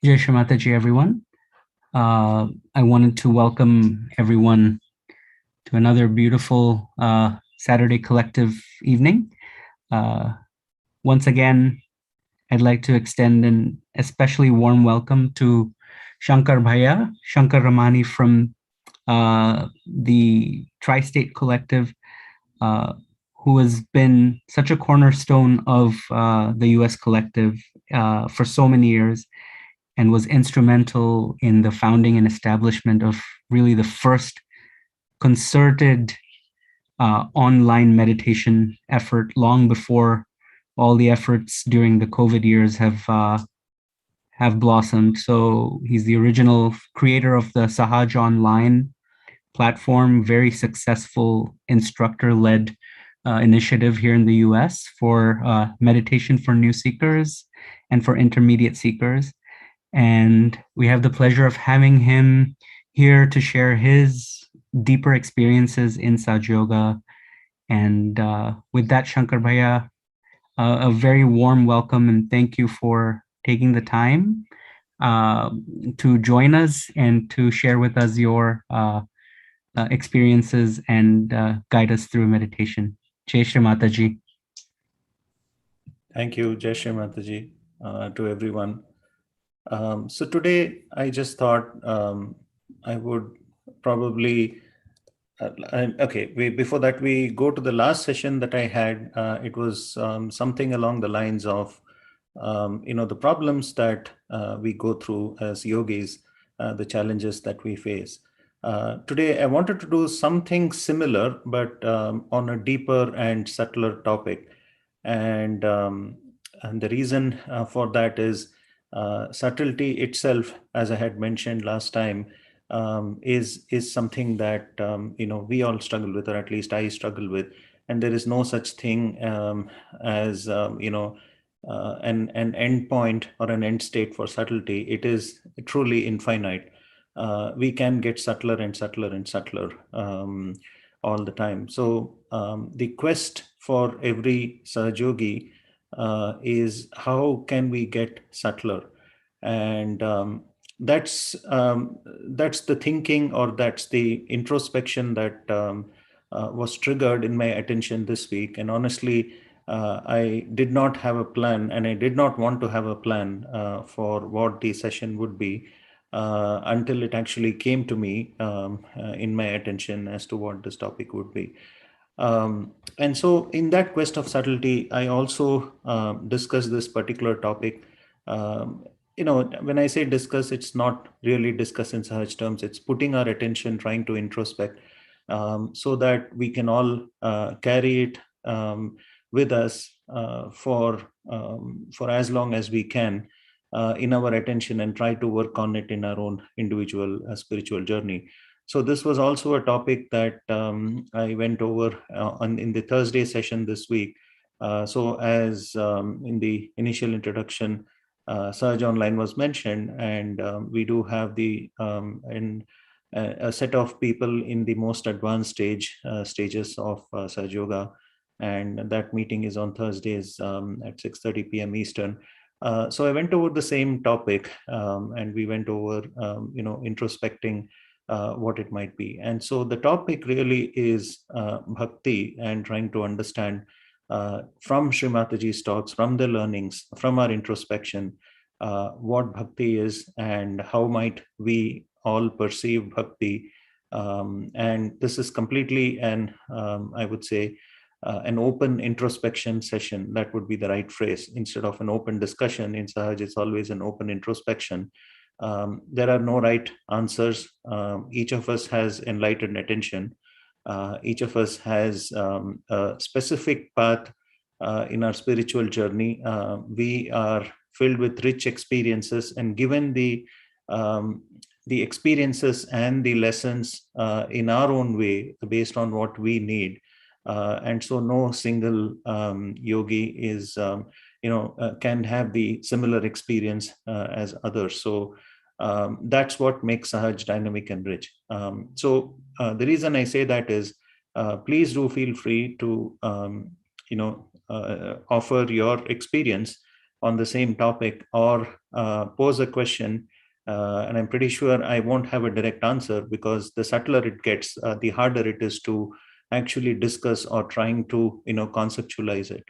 Jai Shri Mataji, everyone. I wanted to welcome everyone to another beautiful Saturday collective evening. Uh, Once again, I'd like to extend an especially warm welcome to Shankar Bhaiya, Shankar Ramani from the Tri-State Collective, uh, who has been such a cornerstone of the US Collective for so many years and was instrumental in the founding and establishment of really the first concerted online meditation effort long before all the efforts during the COVID years have blossomed. So he's the original creator of the Sahaj Online platform, very successful instructor-led initiative here in the US for meditation for new seekers and for intermediate seekers. And we have the pleasure of having him here to share his deeper experiences in Saj Yoga. And with that, Shankar Bhaiya, a very warm welcome and thank you for taking the time uh, to join us and to share with us your experiences and guide us through meditation. Jai Shri Mataji. Thank you, Jai Shri Mataji, to everyone. So today, I just thought I would probably before that, we go to the last session that I had. It was something along the lines of, the problems that we go through as yogis, the challenges that we face. Today, I wanted to do something similar, but on a deeper and subtler topic. And the reason for that is subtlety itself, as I had mentioned last time, is something that we all struggle with, or at least I struggle with, and there is no such thing as an end point or an end state for subtlety. It is truly infinite. We can get subtler and subtler and subtler all the time. So the quest for every Sahajogi is how can we get subtler, and that's the thinking, or that's the introspection that was triggered in my attention this week. And honestly, I did not have a plan, and I did not want to have a plan for what the session would be until it actually came to me in my attention as to what this topic would be. And so, in that quest of subtlety, I also discuss this particular topic. When I say discuss, it's not really discuss in Sahaj terms. It's putting our attention, trying to introspect, so that we can all carry it with us for as long as we can in our attention, and try to work on it in our own individual spiritual journey. So this was also a topic that I went over in the Thursday session this week. So as in the initial introduction, Surge Online was mentioned, and we do have a set of people in the most advanced stages of Surge Yoga, and that meeting is on Thursdays at 6:30 p.m. Eastern. So I went over the same topic, and we went over, introspecting what it might be. And so the topic really is bhakti, and trying to understand from Sri Mataji's talks, from the learnings, from our introspection, what bhakti is and how might we all perceive bhakti. And this is completely I would say, an open introspection session. That would be the right phrase. Instead of an open discussion in Sahaj, it's always an open introspection. There are no right answers. Each of us has enlightened attention. Each of us has a specific path in our spiritual journey. We are filled with rich experiences, and given the experiences and the lessons in our own way, based on what we need. And so no single yogi is can have the similar experience as others. So that's what makes Sahaj dynamic and rich. So the reason I say that is, please do feel free to offer your experience on the same topic or pose a question, and I'm pretty sure I won't have a direct answer, because the subtler it gets, the harder it is to actually discuss or trying to conceptualize it.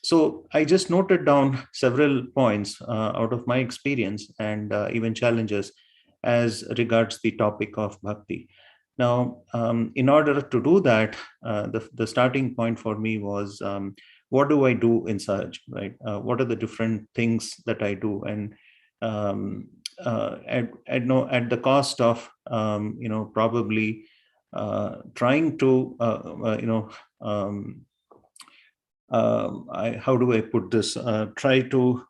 So I just noted down several points out of my experience and even challenges as regards the topic of bhakti. Now, in order to do that, the starting point for me was, what do I do in Sahaj, right? What are the different things that I do? And at the cost of, probably trying to, how do I put this? Try to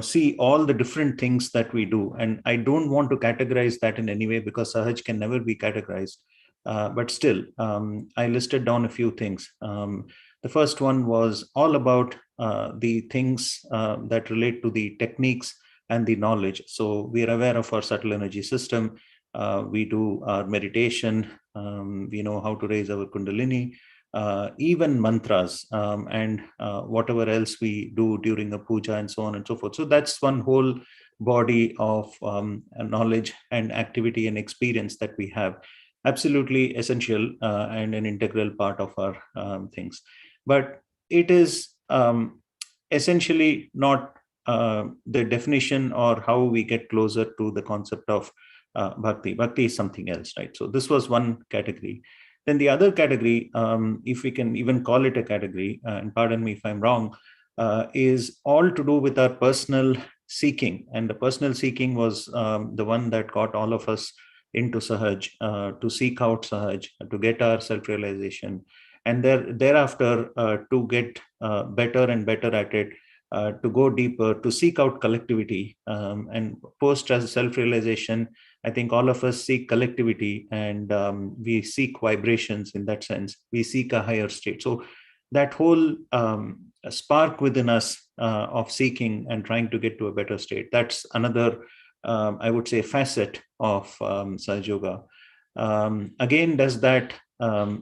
see all the different things that we do, and I don't want to categorize that in any way, because Sahaj can never be categorized. But still, I listed down a few things. The first one was all about the things that relate to the techniques and the knowledge. So we are aware of our subtle energy system. We do our meditation. We know how to raise our kundalini, even mantras, and whatever else we do during a puja and so on and so forth. So that's one whole body of knowledge and activity and experience that we have. Absolutely essential and an integral part of our things. But it is essentially not the definition or how we get closer to the concept of bhakti. Bhakti is something else, right? So this was one category. Then the other category, if we can even call it a category, and pardon me if I'm wrong, is all to do with our personal seeking. And the personal seeking was the one that got all of us into Sahaj, to seek out Sahaj, to get our self-realization, and thereafter to get better and better at it, to go deeper, to seek out collectivity, and post as self-realization. I think all of us seek collectivity, and we seek vibrations in that sense. We seek a higher state. So that whole spark within us of seeking and trying to get to a better state, that's another, I would say, facet of Sahaja Yoga. Again, does that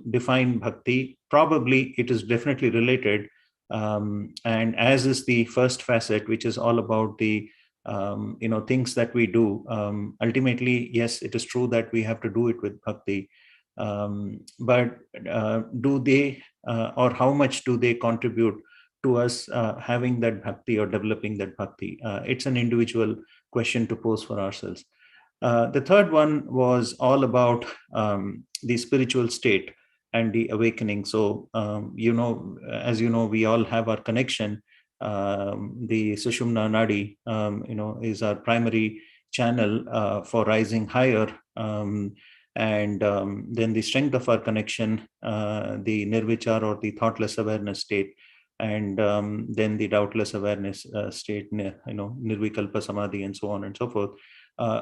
define bhakti? Probably it is definitely related. And as is the first facet, which is all about the things that we do. Ultimately, yes, it is true that we have to do it with bhakti. But do they, or how much do they contribute to us having that bhakti or developing that bhakti? It's an individual question to pose for ourselves. The third one was all about the spiritual state and the awakening. So, as you know, we all have our connection. The Sushumna Nadi, is our primary channel for rising higher. And then the strength of our connection, the nirvichar or the thoughtless awareness state, and then the doubtless awareness state, nirvikalpa samadhi, and so on and so forth.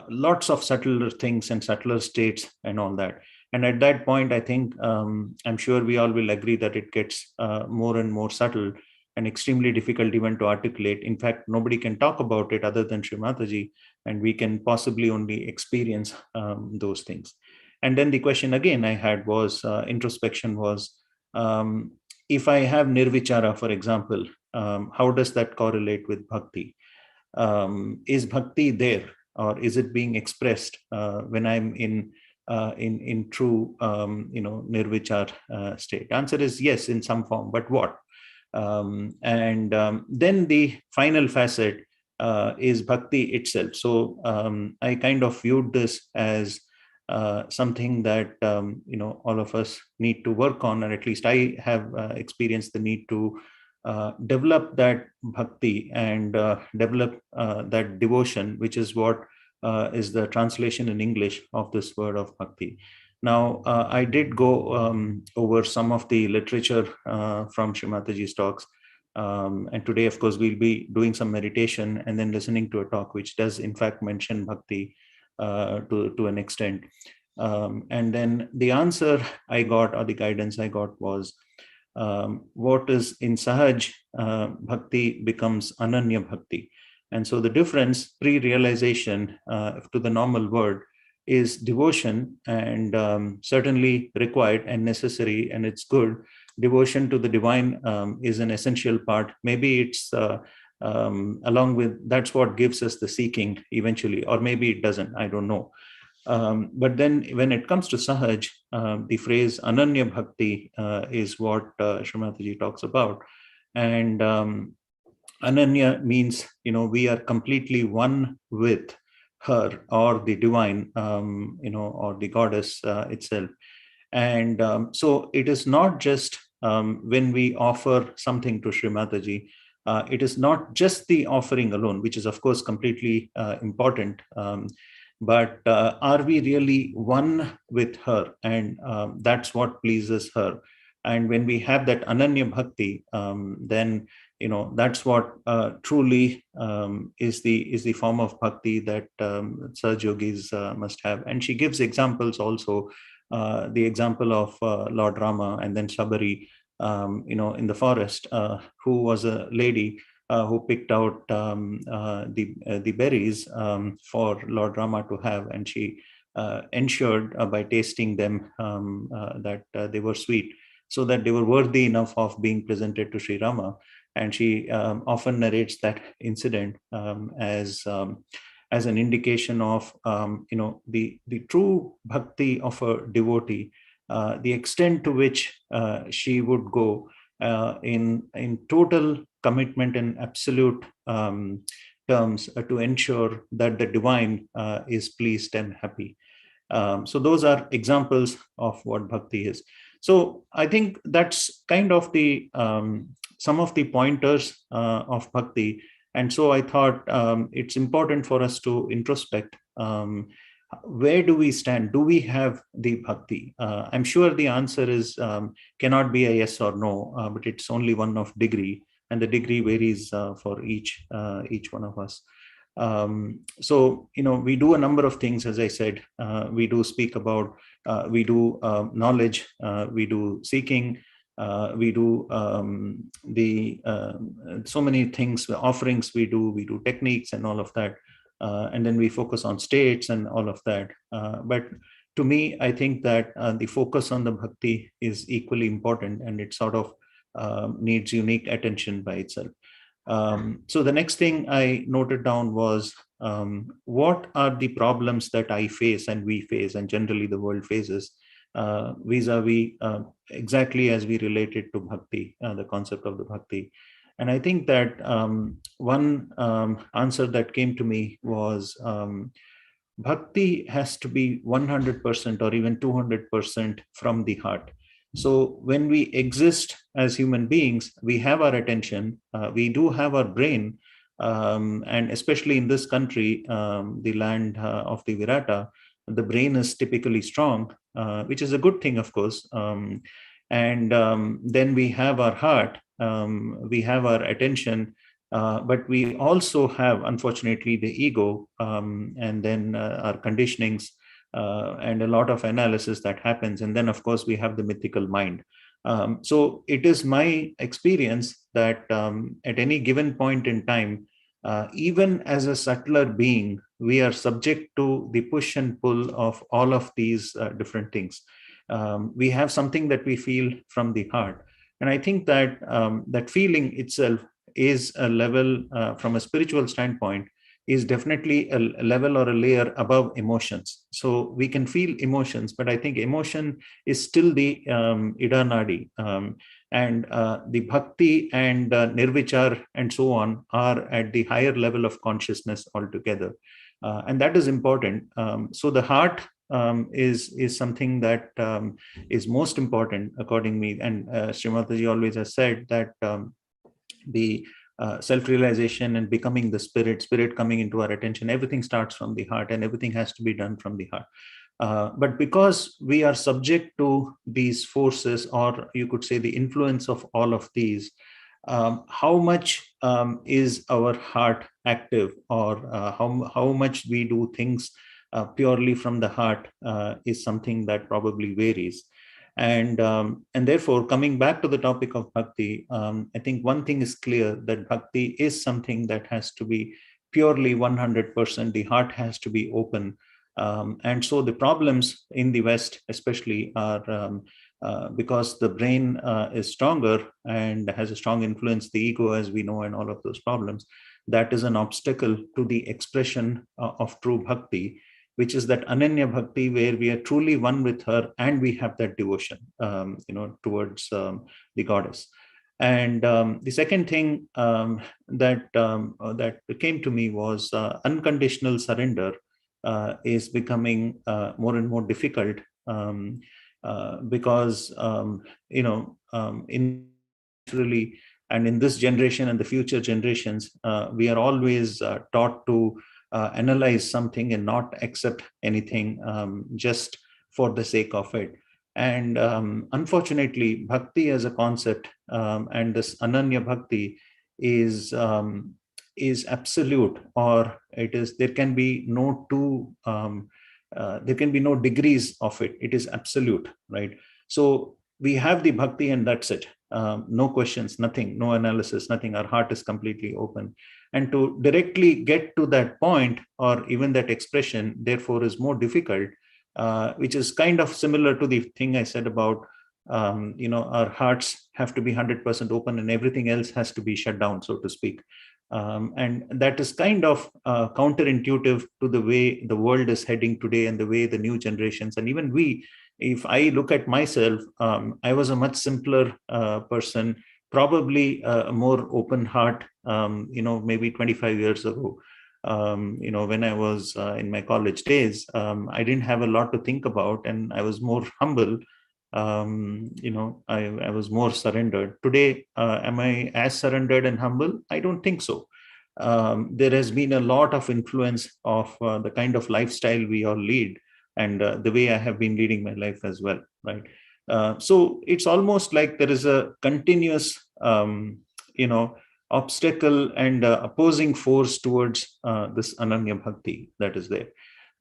Lots of subtler things and subtler states and all that. And at that point, I think, I'm sure we all will agree that it gets more and more subtle and extremely difficult even to articulate. In fact, nobody can talk about it other than Shri Mataji, and we can possibly only experience those things. And then the question again I had was, introspection was, if I have nirvichara, for example, how does that correlate with bhakti? Is bhakti there, or is it being expressed when I'm in true nirvichar state? Answer is yes, in some form, but what? And then the final facet is bhakti itself. So I kind of viewed this as something that all of us need to work on, or at least I have experienced the need to develop that bhakti and develop that devotion, which is what is the translation in English of this word of bhakti. Now, I did go over some of the literature from Shri Mataji's talks. And today, of course, we'll be doing some meditation and then listening to a talk which does, in fact, mention bhakti to an extent. And then the answer I got, or the guidance I got, was what is in Sahaj bhakti becomes Ananya bhakti. And so the difference, pre-realization to the normal word, is devotion, and certainly required and necessary, and it's good. devotion to the divine is an essential part. Maybe it's along with, that's what gives us the seeking eventually, or maybe it doesn't, I don't know. But then when it comes to Sahaj, the phrase Ananya Bhakti is what Srimataji talks about. And Ananya means, we are completely one with her, or the divine, or the goddess itself. And so it is not just when we offer something to Sri Mataji, it is not just the offering alone, which is, of course, completely important. But are we really one with her? And that's what pleases her. And when we have that Ananya Bhakti, then that's what truly is the form of bhakti that Saj Yogis must have. And she gives examples also, the example of Lord Rama and then Sabari, in the forest, who was a lady who picked out the berries for Lord Rama to have, and she ensured by tasting them that they were sweet, so that they were worthy enough of being presented to Sri Rama. And she often narrates that incident as an indication of the true bhakti of a devotee, the extent to which she would go in total commitment and absolute terms to ensure that the divine is pleased and happy. So those are examples of what bhakti is. So I think that's kind of the some of the pointers of bhakti. And so I thought it's important for us to introspect. Where do we stand? Do we have the bhakti? I'm sure the answer is cannot be a yes or no, but it's only one of degree, and the degree varies for each one of us. So we do a number of things. As I said, we do speak about, we do knowledge, we do seeking, we do the so many things, offerings, we do techniques and all of that, and then we focus on states and all of that. But to me, I think that the focus on the bhakti is equally important, and it sort of needs unique attention by itself. So the next thing I noted down was, what are the problems that I face and we face and generally the world faces vis-a-vis exactly as we relate it to bhakti, the concept of the bhakti. And I think that one answer that came to me was, bhakti has to be 100% or even 200% from the heart. So when we exist as human beings, we have our attention, we do have our brain, and especially in this country, the land of the Virata, the brain is typically strong, which is a good thing, of course. And then we have our heart, we have our attention, but we also have, unfortunately, the ego, and then our conditionings, and a lot of analysis that happens. And then, of course, we have the mythical mind. So it is my experience that at any given point in time, even as a subtler being, we are subject to the push and pull of all of these different things. We have something that we feel from the heart. And I think that that feeling itself is a level, from a spiritual standpoint, is definitely a level or a layer above emotions. So we can feel emotions, but I think emotion is still the Ida Nadi. And the bhakti and nirvichar and so on are at the higher level of consciousness altogether. And that is important. So the heart is something that is most important, according to me. And Srimataji always has said that the self-realization and becoming the spirit coming into our attention, everything starts from the heart, and everything has to be done from the heart. But because we are subject to these forces, or you could say the influence of all of these, how much is our heart active, or how much we do things purely from the heart is something that probably varies. And therefore, coming back to the topic of bhakti, I think one thing is clear, that bhakti is something that has to be purely 100%. The heart has to be open. And so the problems in the West, especially, are because the brain is stronger and has a strong influence, the ego, as we know, and all of those problems. That is an obstacle to the expression of true bhakti, which is that Ananya Bhakti, where we are truly one with her and we have that devotion, towards the goddess. And the second thing that came to me was unconditional surrender is becoming more and more difficult, because in naturally, and in this generation and the future generations, we are always taught to analyze something and not accept anything just for the sake of it. And unfortunately, bhakti as a concept, and this Ananya Bhakti is absolute, or it is, there can be no two, there can be no degrees of it. It is absolute, right? So we have the bhakti and that's it. No questions, nothing, no analysis, nothing. Our heart is completely open. And to directly get to that point, or even that expression, therefore, is more difficult, which is kind of similar to the thing I said about, our hearts have to be 100% open and everything else has to be shut down, so to speak. And that is kind of counterintuitive to the way the world is heading today and the way the new generations, and even we, if I look at myself, I was a much simpler person, probably a more open heart, maybe 25 years ago. When I was in my college days, I didn't have a lot to think about and I was more humble. I was more surrendered. Today, am I as surrendered and humble? I don't think so. There has been a lot of influence of the kind of lifestyle we all lead, and the way I have been leading my life as well, right? So it's almost like there is a continuous, obstacle and opposing force towards this Ananya Bhakti that is there.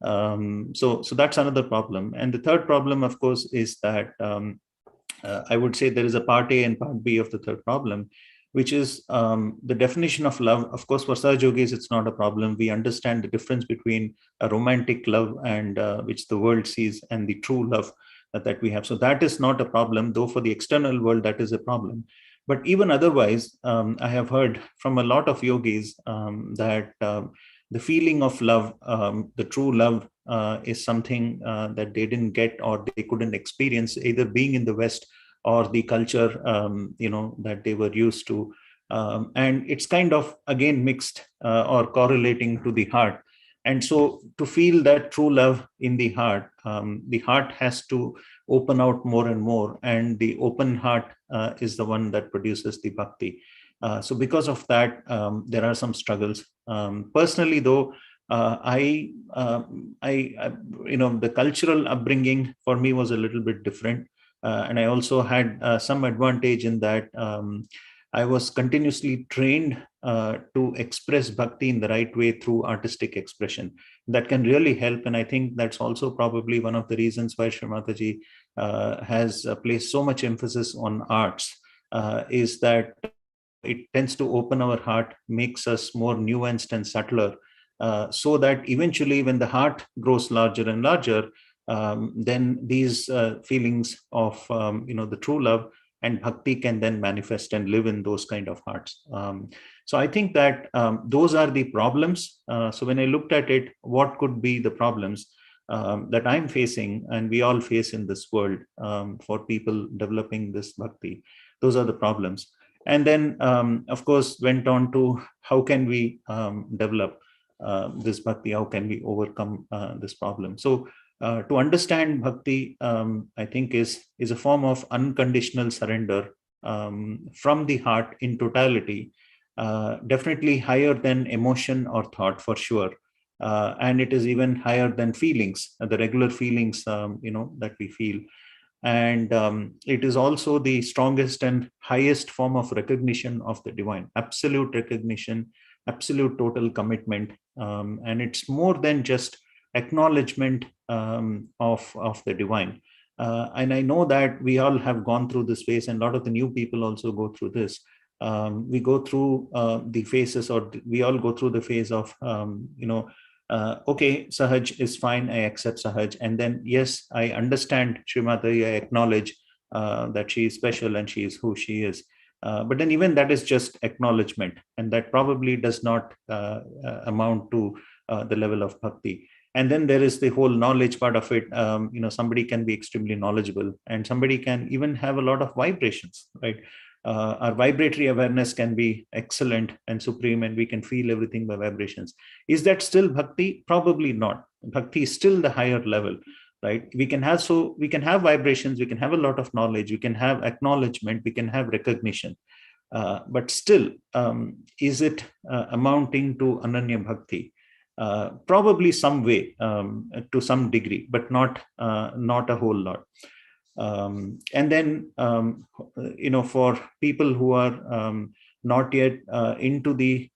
So that's another problem. And the third problem, of course, is that I would say there is a part A and part B of the third problem, which is the definition of love. Of course, for Saj Yogis, it's not a problem. We understand the difference between a romantic love and which the world sees, and the true love that we have. So that is not a problem, though for the external world, that is a problem. But even otherwise, I have heard from a lot of yogis that the feeling of love, the true love, is something that they didn't get or they couldn't experience, either being in the West or the culture, that they were used to. And it's kind of, again, mixed or correlating to the heart. And so to feel that true love in the heart has to open out more and more. And the open heart is the one that produces the bhakti. So because of that, there are some struggles. Personally, though, the cultural upbringing for me was a little bit different. And I also had some advantage in that I was continuously trained to express bhakti in the right way through artistic expression. That can really help. And I think that's also probably one of the reasons why Srimataji has placed so much emphasis on arts, is that it tends to open our heart, makes us more nuanced and subtler, so that eventually when the heart grows larger and larger, then these feelings of the true love and bhakti can then manifest and live in those kind of hearts. So I think that those are the problems. So when I looked at it, what could be the problems that I'm facing and we all face in this world, for people developing this bhakti? Those are the problems. And then, of course, went on to how can we develop this bhakti, how can we overcome this problem? So to understand bhakti, I think is a form of unconditional surrender from the heart in totality, definitely higher than emotion or thought, for sure. And it is even higher than feelings, the regular feelings, that we feel. And it is also the strongest and highest form of recognition of the divine, absolute recognition, absolute total commitment. And it's more than just acknowledgement of the divine. And I know that we all have gone through this phase, and a lot of the new people also go through this. We go through the phases, or we all go through the phase of, okay, Sahaj is fine, I accept Sahaj. And then, yes, I understand Srimati, I acknowledge that she is special and she is who she is. But then even that is just acknowledgement, and that probably does not amount to the level of bhakti. And then there is the whole knowledge part of it. Somebody can be extremely knowledgeable, and somebody can even have a lot of vibrations, right? Our vibratory awareness can be excellent and supreme, and we can feel everything by vibrations. Is that still bhakti? Probably not. Bhakti is still the higher level, right? We can have vibrations, we can have a lot of knowledge, we can have acknowledgement, we can have recognition, but still, is it amounting to Ananya Bhakti? Probably some way, to some degree, but not a whole lot. And then, for people who are not yet into the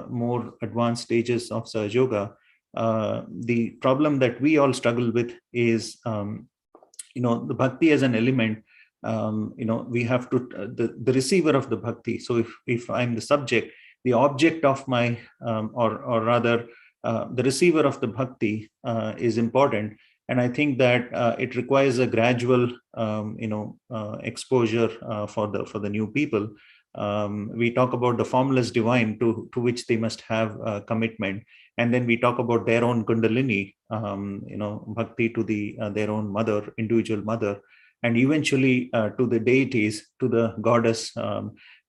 more advanced stages of Sahaja Yoga, the problem that we all struggle with is, the bhakti as an element. We have to, the receiver of the bhakti. So if I'm the subject, the object of my, or rather, the receiver of the bhakti is important. And I think that it requires a gradual, exposure for the new people. We talk about the formless divine to which they must have commitment, and then we talk about their own kundalini, bhakti to their own mother, individual mother, and eventually to the deities, to the goddess,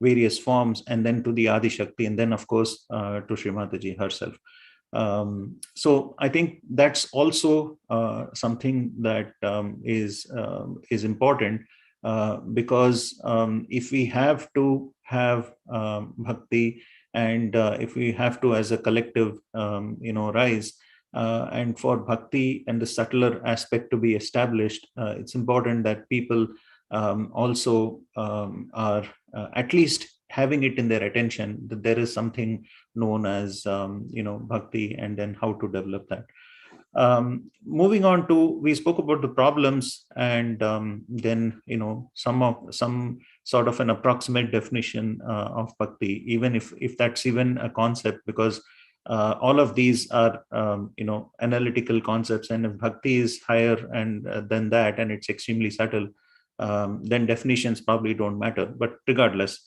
various forms, and then to the Adi Shakti, and then of course to Sri Mataji herself. So I think that's also something that is important, because if we have to have bhakti, and if we have to, as a collective, rise, and for bhakti and the subtler aspect to be established, it's important that people also are at least having it in their attention that there is something known as bhakti, and then how to develop that. Moving on to, we spoke about the problems, and then some sort of an approximate definition of bhakti, even if that's even a concept, because all of these are analytical concepts, and if bhakti is higher and than that, and it's extremely subtle, then definitions probably don't matter. But regardless,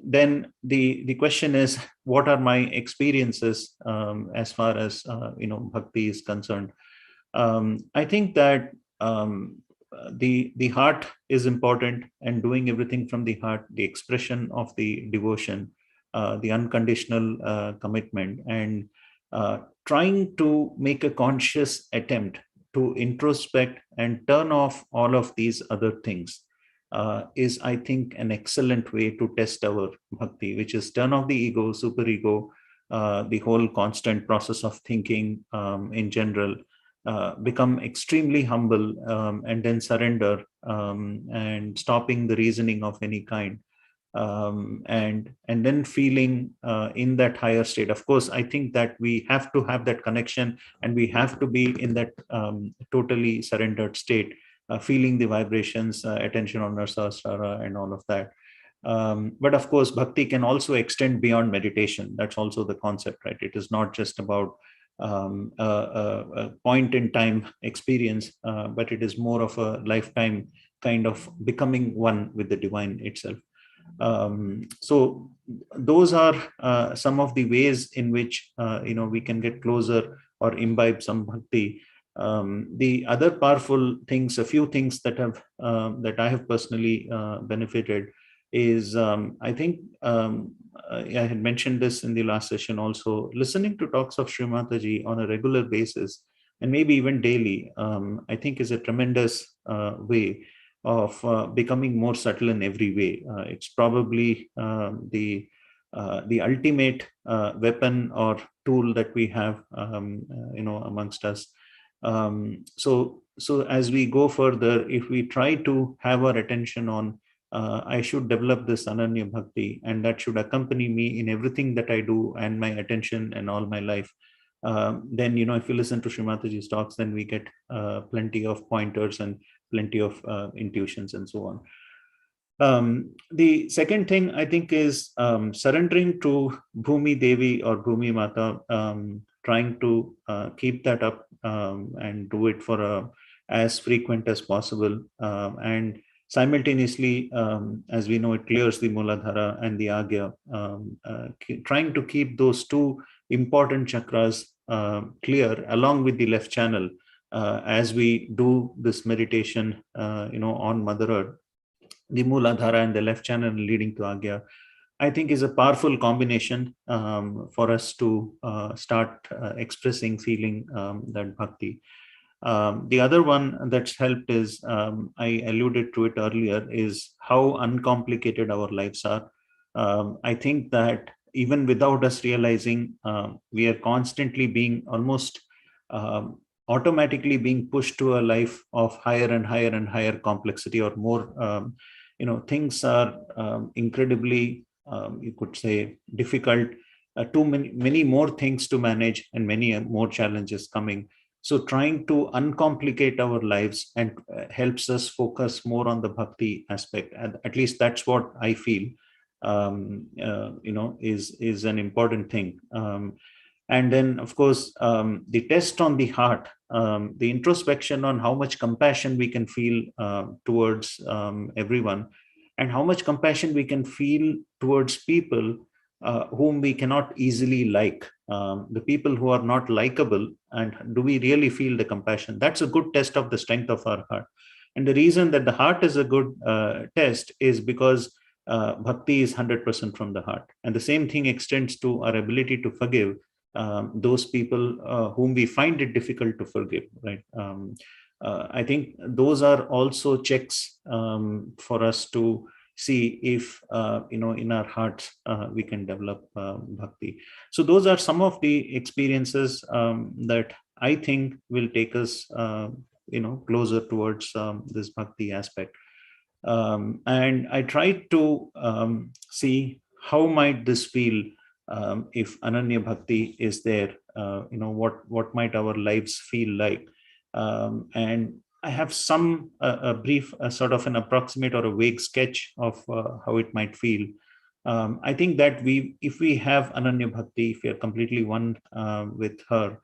then the question is, what are my experiences as far as bhakti is concerned? I think that the heart is important, and doing everything from the heart, the expression of the devotion, the unconditional commitment, and trying to make a conscious attempt to introspect and turn off all of these other things, is, I think, an excellent way to test our bhakti, which is turn off the ego, superego, the whole constant process of thinking in general, become extremely humble, and then surrender, and stopping the reasoning of any kind, and then feeling in that higher state. Of course, I think that we have to have that connection, and we have to be in that totally surrendered state, feeling the vibrations, attention on Narsasrara and all of that. But of course, bhakti can also extend beyond meditation. That's also the concept, right? It is not just about a point in time experience, but it is more of a lifetime kind of becoming one with the divine itself. So those are some of the ways in which we can get closer or imbibe some bhakti. The other powerful things, a few things that I have personally benefited is, I think, I had mentioned this in the last session also, listening to talks of Sri Mataji on a regular basis, and maybe even daily, I think is a tremendous way of becoming more subtle in every way. It's probably the ultimate weapon or tool that we have, amongst us. So as we go further, if we try to have our attention on, I should develop this Ananya Bhakti, and that should accompany me in everything that I do, and my attention and all my life. Then, if you listen to Sri Mataji's talks, then we get plenty of pointers and plenty of intuitions and so on. The second thing I think is surrendering to Bhumi Devi or Bhumi Mata, trying to keep that up and do it for a as frequent as possible, and simultaneously, as we know, it clears the Muladhara and the Agya, trying to keep those two important chakras clear along with the left channel as we do this meditation, on Mother Earth. The Muladhara and the left channel leading to Agya, I think, is a powerful combination for us to start expressing, feeling that bhakti. The other one that's helped is, I alluded to it earlier, is how uncomplicated our lives are. I think that even without us realizing, we are constantly being almost automatically being pushed to a life of higher and higher and higher complexity, or more. Things are incredibly, you could say, difficult. Too many more things to manage, and many more challenges coming. So trying to uncomplicate our lives and helps us focus more on the bhakti aspect. And at least that's what I feel, is an important thing. And then, of course, the test on the heart, the introspection on how much compassion we can feel towards everyone, and how much compassion we can feel towards people whom we cannot easily like, the people who are not likable, and do we really feel the compassion? That's a good test of the strength of our heart. And the reason that the heart is a good test is because bhakti is 100% from the heart. And the same thing extends to our ability to forgive those people whom we find it difficult to forgive, right? I think those are also checks for us to see if in our hearts we can develop bhakti. So those are some of the experiences that I think will take us closer towards this bhakti aspect. And I tried to see how might this feel if Ananya Bhakti is there. What might our lives feel like? And I have some a brief, sort of an approximate or a vague sketch of how it might feel. I think that if we have Ananya Bhakti, if we are completely one with her,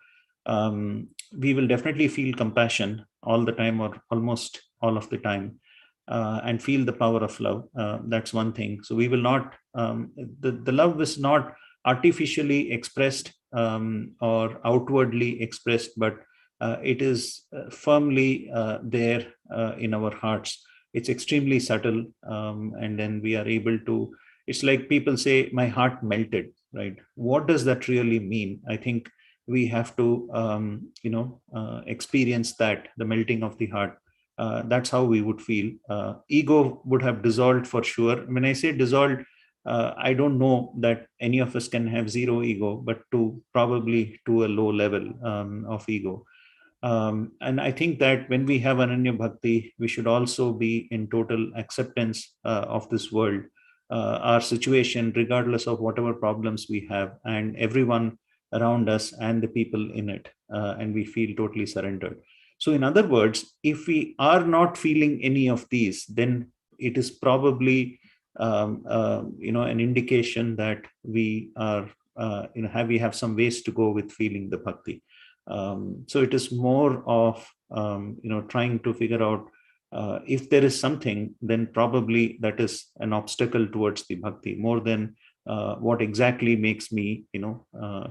we will definitely feel compassion all the time, or almost all of the time, and feel the power of love. That's one thing. So we will not, the love is not artificially expressed or outwardly expressed, but it is firmly there in our hearts. It's extremely subtle, and then we are able to, it's like people say, my heart melted, right? What does that really mean? I think we have to experience that, the melting of the heart. That's how we would feel. Ego would have dissolved for sure. When I say dissolved, I don't know that any of us can have zero ego, but probably to a low level of ego. And I think that when we have Ananya Bhakti, we should also be in total acceptance of this world, our situation, regardless of whatever problems we have, and everyone around us and the people in it. And we feel totally surrendered. So, in other words, if we are not feeling any of these, then it is probably an indication that we are we have some ways to go with feeling the bhakti. So it is more of trying to figure out if there is something, then probably that is an obstacle towards the bhakti, more than what exactly makes me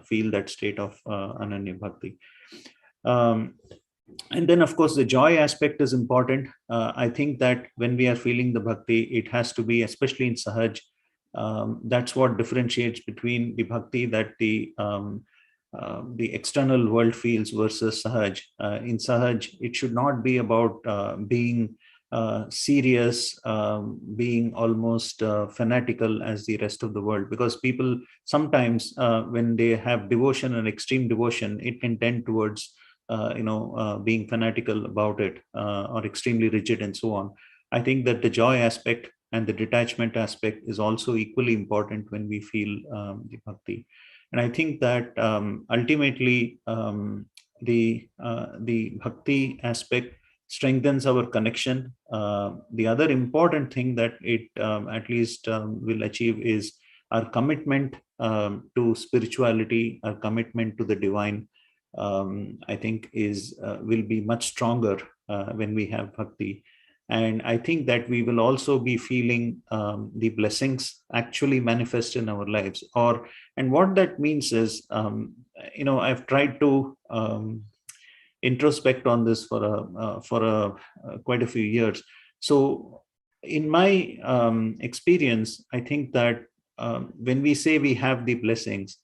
feel that state of Ananya Bhakti. And then, of course, the joy aspect is important. I think that when we are feeling the bhakti, it has to be, especially in Sahaj, that's what differentiates between the bhakti that the external world feels versus Sahaj. In Sahaj, it should not be about being serious, being almost fanatical as the rest of the world, because people sometimes, when they have devotion and extreme devotion, it can tend towards being fanatical about it, or extremely rigid and so on. I think that the joy aspect and the detachment aspect is also equally important when we feel the bhakti. And I think that ultimately the bhakti aspect strengthens our connection. The other important thing that it at least will achieve is our commitment to spirituality, our commitment to the divine. I think is will be much stronger when we have bhakti. And I think that we will also be feeling the blessings actually manifest in our lives. And what that means is, I've tried to introspect on this for quite a few years. So, in my experience, I think that when we say we have the blessings,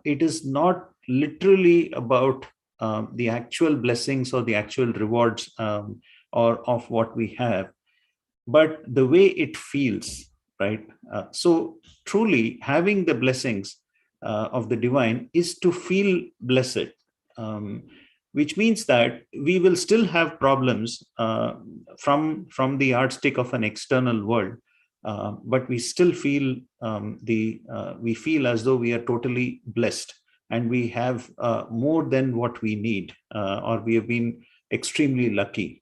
it is not literally about the actual blessings or the actual rewards, or of what we have, but the way it feels, right? So truly having the blessings of the divine is to feel blessed, um, which means that we will still have problems from the yardstick of an external world, but we still feel the we feel as though we are totally blessed, and we have more than what we need, or we have been extremely lucky.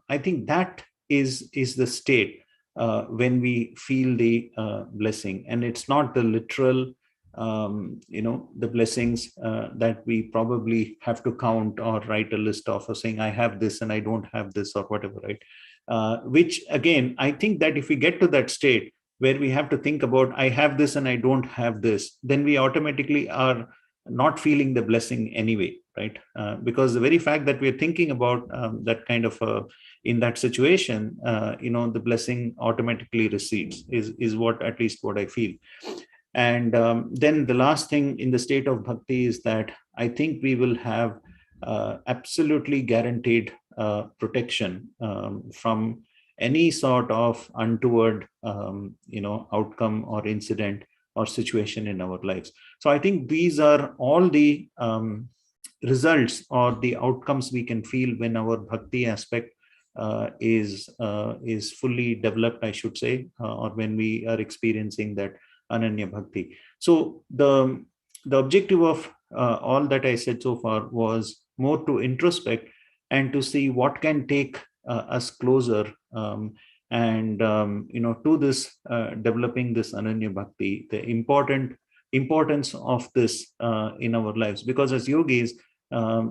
I think that is the state when we feel the blessing, and it's not the literal the blessings that we probably have to count or write a list of, or saying I have this and I don't have this or whatever, right? Which again, I think that if we get to that state where we have to think about I have this and I don't have this, then we automatically are not feeling the blessing anyway, right? Because the very fact that we're thinking about that kind of in that situation, the blessing automatically recedes, is what, at least what I feel. And then the last thing in the state of bhakti is that I think we will have absolutely guaranteed protection from any sort of untoward outcome or incident or situation in our lives. So I think these are all the results or the outcomes we can feel when our bhakti aspect is fully developed, I should say, or when we are experiencing that Ananya Bhakti. So the objective of all that I said so far was more to introspect and to see what can take us closer, and to this developing this Ananya Bhakti, the importance of this in our lives. Because as yogis,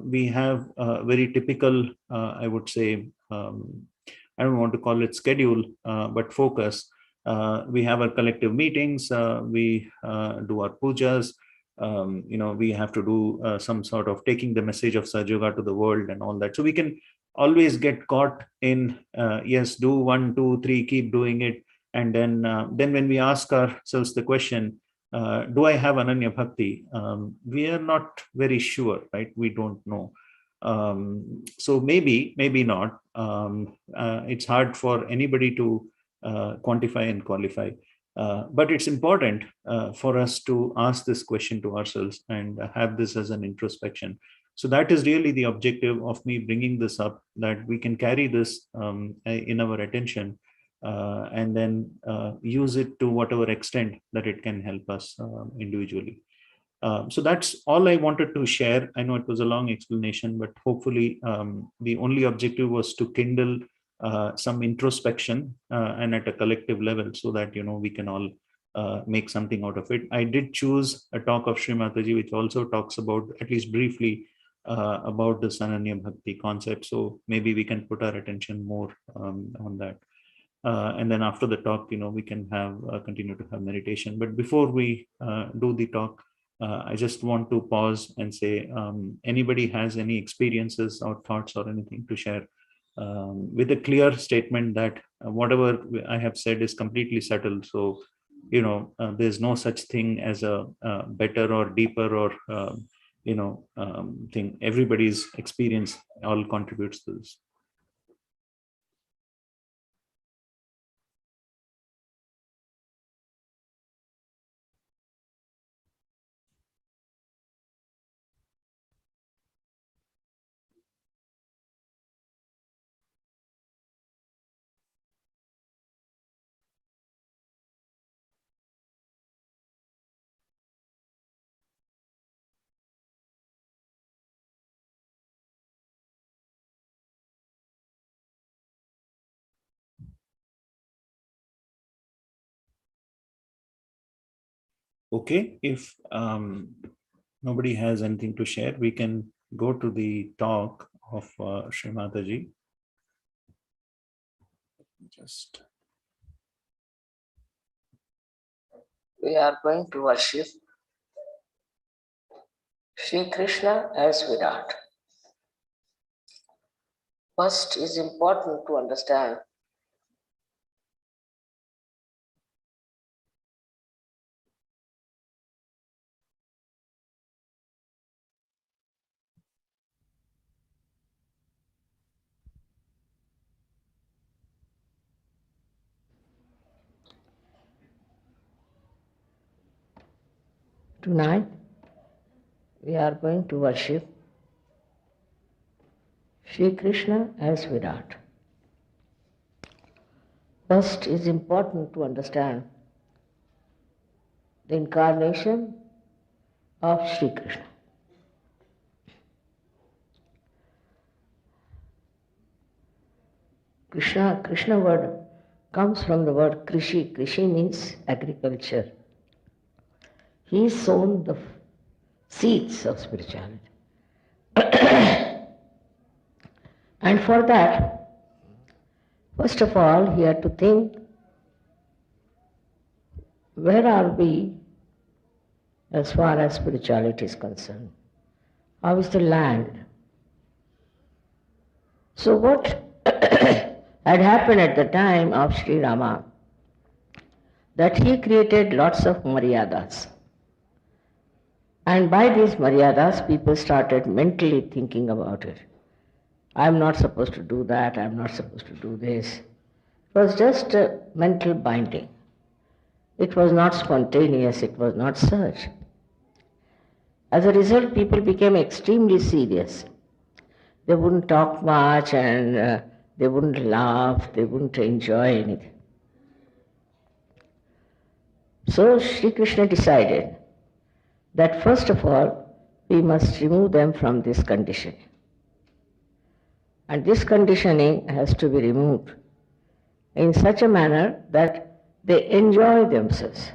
we have a very typical, I would say, I don't want to call it schedule, but focus. We have our collective meetings, we do our pujas, we have to do some sort of taking the message of Saj Yoga to the world and all that. So we can always get caught in, yes, do one, two, three, keep doing it. And then when we ask ourselves the question, do I have Ananya Bhakti? We are not very sure, right? We don't know. So maybe not. It's hard for anybody to quantify and qualify. But it's important for us to ask this question to ourselves and have this as an introspection. So that is really the objective of me bringing this up, that we can carry this in our attention, and then use it to whatever extent that it can help us individually. So that's all I wanted to share. I know it was a long explanation, but hopefully the only objective was to kindle some introspection and at a collective level, so that we can all make something out of it. I did choose a talk of Sri Mataji, which also talks about, at least briefly, about the Sananya Bhakti concept. So maybe we can put our attention more on that. And then after the talk, we can have continue to have meditation. But before we do the talk, I just want to pause and say, anybody has any experiences or thoughts or anything to share, with a clear statement that whatever I have said is completely settled. So, there's no such thing as a better or deeper or, thing. Everybody's experience all contributes to this. Okay, if nobody has anything to share, we can go to the talk of Sri Mataji. Just we are going to worship Sri Krishna as Virat. First, is important to understand tonight we are going to worship Sri Krishna as Virat. First, is important to understand the incarnation of Sri Krishna. Krishna word comes from the word Krishi. Krishi means agriculture. He has sown the seeds of spirituality. And for that, first of all, he had to think, where are we as far as spirituality is concerned? How is the land? So what had happened at the time of Sri Rama, that he created lots of maryadas. And by these maryadas, people started mentally thinking about it. I'm not supposed to do that, I'm not supposed to do this. It was just a mental binding. It was not spontaneous, it was not search. As a result, people became extremely serious. They wouldn't talk much and they wouldn't laugh, they wouldn't enjoy anything. So Sri Krishna decided that first of all, we must remove them from this conditioning. And this conditioning has to be removed in such a manner that they enjoy themselves.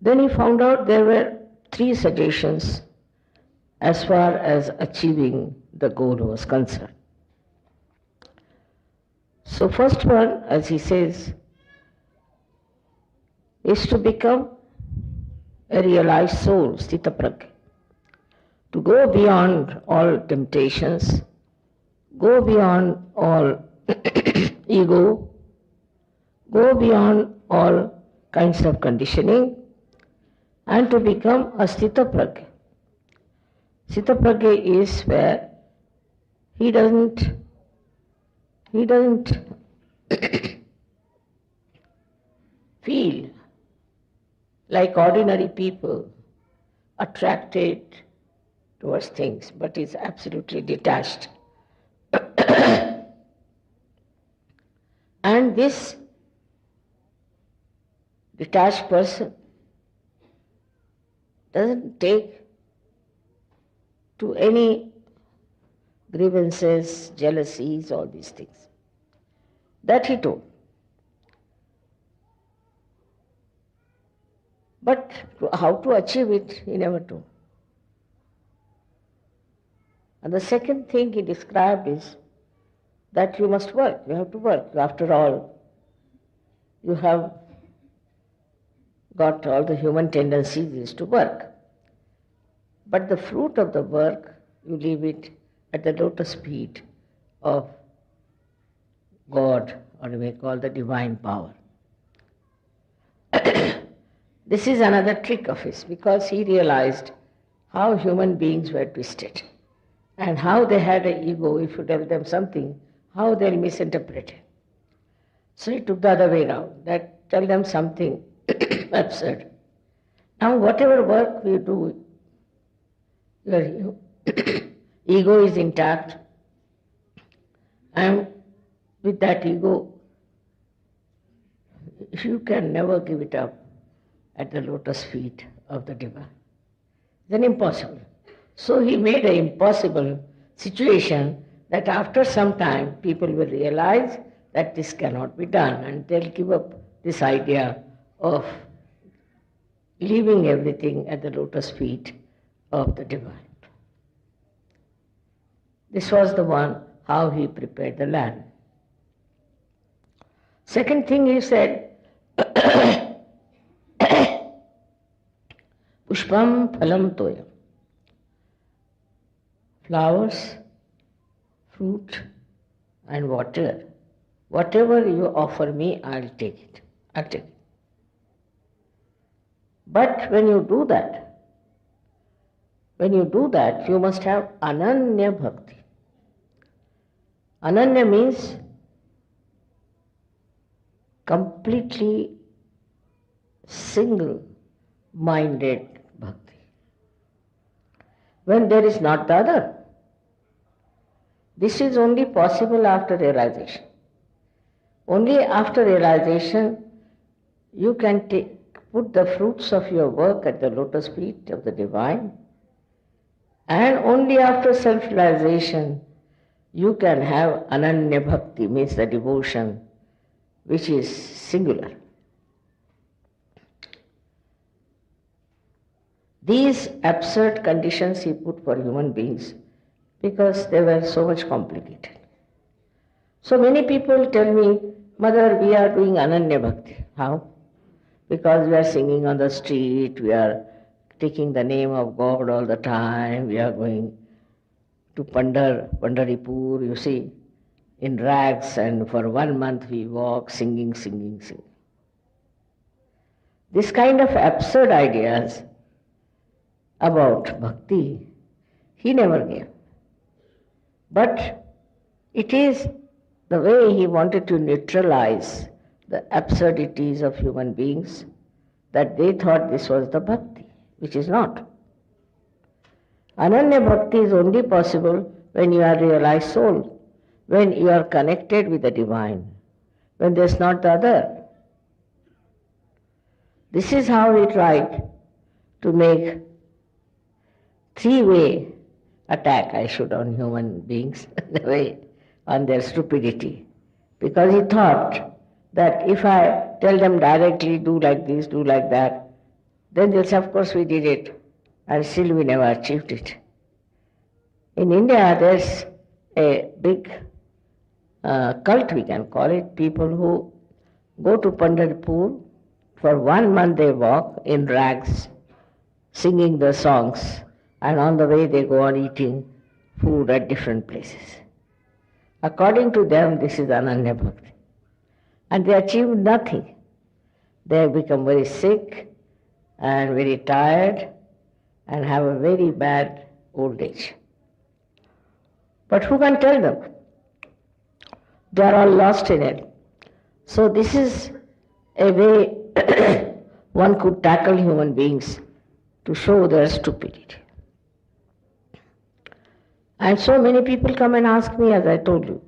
Then he found out there were 3 suggestions as far as achieving the goal was concerned. So first one, as he says, is to become a realized soul, sthita prajna, to go beyond all temptations, go beyond all ego, go beyond all kinds of conditioning, and to become a sthita prajna. Sthita prajna is where he doesn't feel like ordinary people attracted towards things, but is absolutely detached. And this detached person doesn't take to any grievances, jealousies, all these things. That he told. But how to achieve it, he never told. And the second thing he described is that you must work, you have to work. After all, you have got all the human tendencies is to work. But the fruit of the work, you leave it at the lotus feet of God, or you may call the divine power. This is another trick of his, because he realized how human beings were twisted and how they had an ego. If you tell them something, how they'll misinterpret it. So he took the other way around, that tell them something absurd. Now whatever work we do, your ego is intact, and with that ego, you can never give it up at the lotus feet of the divine. Then impossible. So he made an impossible situation that after some time people will realize that this cannot be done and they'll give up this idea of leaving everything at the lotus feet of the divine. This was the one how he prepared the land. Second thing he said, Pushpam phalam toyam. Flowers, fruit and water. Whatever you offer me, I'll take it. I'll take it. But when you do that, you must have ananya bhakti. Ananya means completely single-minded bhakti. When there is not the other. This is only possible after realization. Only after realization you can put the fruits of your work at the lotus feet of the divine, and only after self-realization you can have ananya bhakti, means the devotion which is singular. These absurd conditions he put for human beings because they were so much complicated. So many people tell me, Mother, we are doing Ananya Bhakti. How? Because we are singing on the street, we are taking the name of God all the time, we are going to Pandaripur, you see, in rags, and for 1 month we walk singing. This kind of absurd ideas about bhakti, he never gave. But it is the way he wanted to neutralize the absurdities of human beings, that they thought this was the bhakti, which is not. Ananya bhakti is only possible when you are realized soul, when you are connected with the divine, when there is not the other. This is how he tried to make three-way attack, on human beings, on their stupidity. Because he thought that if I tell them directly, do like this, do like that, then they'll say, of course we did it, and still we never achieved it. In India, there's a big cult, we can call it, people who go to Pandaripur, for 1 month they walk in rags, singing the songs, and on the way they go on eating food at different places. According to them, this is Ananya Bhakti. And they achieve nothing. They have become very sick and very tired and have a very bad old age. But who can tell them? They are all lost in it. So this is a way one could tackle human beings to show their stupidity. And so many people come and ask me, as I told you,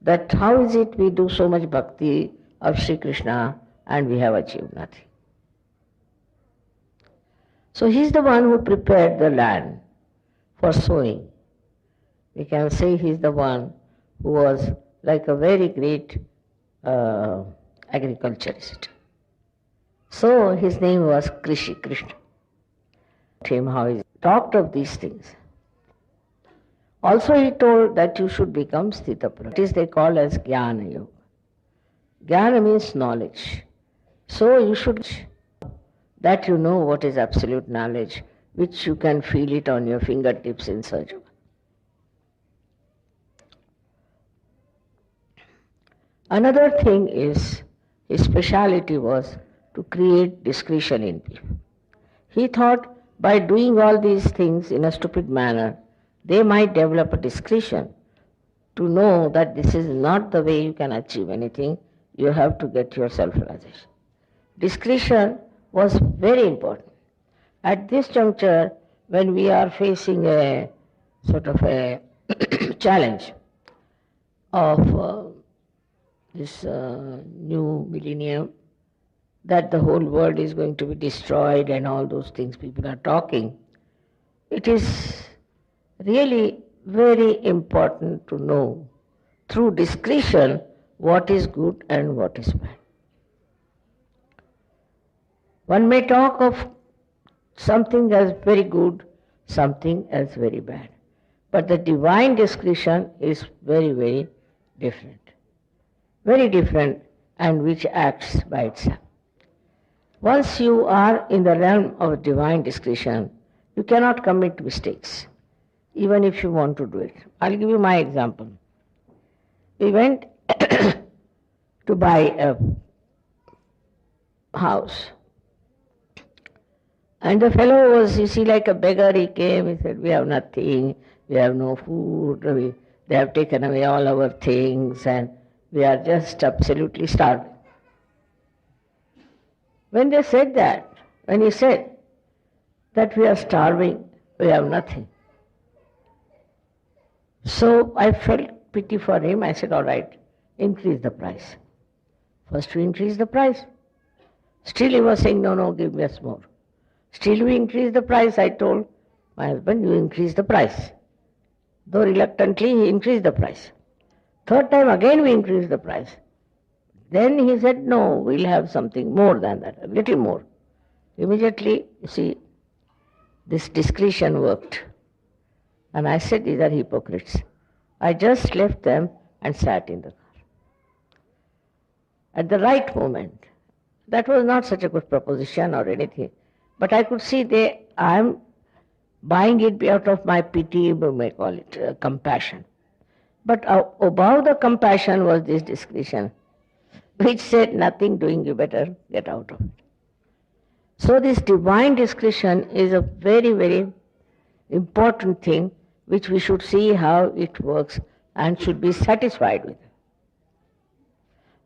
that how is it we do so much bhakti of Sri Krishna and we have achieved nothing. So he is the one who prepared the land for sowing. We can say he is the one who was like a very great agriculturist. So his name was Krishna. Him how he talked of these things. Also he told that you should become Sthitaprajna. It is they call as Jnana Yoga. Jnana means knowledge. So you should that you know what is absolute knowledge, which you can feel it on your fingertips in Sahaja Yoga. Another thing is, his speciality was to create discretion in people. He thought by doing all these things in a stupid manner, they might develop a discretion to know that this is not the way you can achieve anything, you have to get your self-realization. Discretion was very important. At this juncture, when we are facing a sort of a challenge of this new millennium, that the whole world is going to be destroyed and all those things people are talking, it is really very important to know through discretion what is good and what is bad. One may talk of something as very good, something as very bad. But the divine discretion is very, very different, and which acts by itself. Once you are in the realm of divine discretion, you cannot commit mistakes, even if you want to do it. I'll give you my example. We went to buy a house. And the fellow was, you see, like a beggar. He came, he said, we have nothing, we have no food, they have taken away all our things, and we are just absolutely starving. When they said that, when he said that we are starving, we have nothing. So I felt pity for him. I said, all right, increase the price. First we increased the price. Still he was saying, no, give us more. Still we increased the price. I told my husband, you increase the price. Though reluctantly, he increased the price. Third time again we increased the price. Then he said, no, we'll have something more than that, a little more. Immediately, you see, this discretion worked. And I said, these are hypocrites. I just left them and sat in the car. At the right moment, that was not such a good proposition or anything, but I could see I am buying it out of my pity, we may call it compassion. But above the compassion was this discretion, which said, nothing doing, you better get out of it. So this divine discretion is a very, very important thing which we should see how it works and should be satisfied with.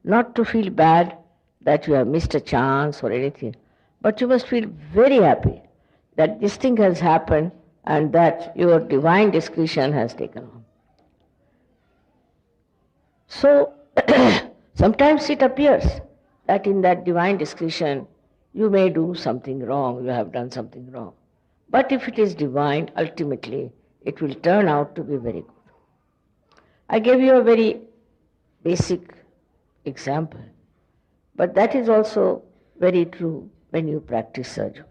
Not to feel bad that you have missed a chance or anything, but you must feel very happy that this thing has happened and that your divine discretion has taken on. So sometimes it appears that in that divine discretion you may do something wrong, you have done something wrong. But if it is divine, ultimately it will turn out to be very good. I gave you a very basic example, but that is also very true when you practice surgery.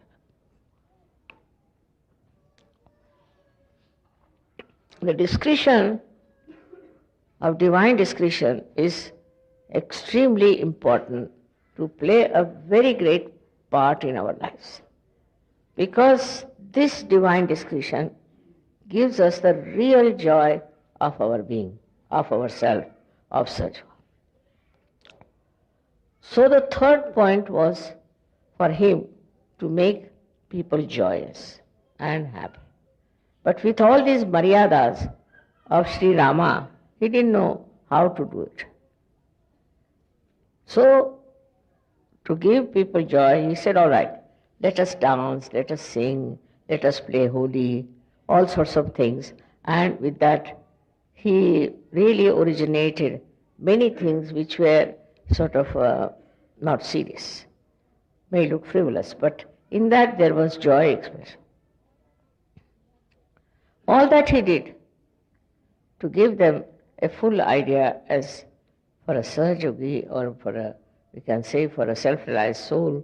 The discretion of divine discretion is extremely important to play a very great part in our lives, because this divine discretion gives us the real joy of our being, of ourself, of surgery. So the third point was for him to make people joyous and happy. But with all these maryadas of Sri Rama, he didn't know how to do it. So, to give people joy, he said, all right, let us dance, let us sing, let us play holi, all sorts of things. And with that, he really originated many things which were sort of not serious, may look frivolous, but in that there was joy expressed. All that he did to give them a full idea as for a Sahaj Yogi or we can say for a self-realized soul,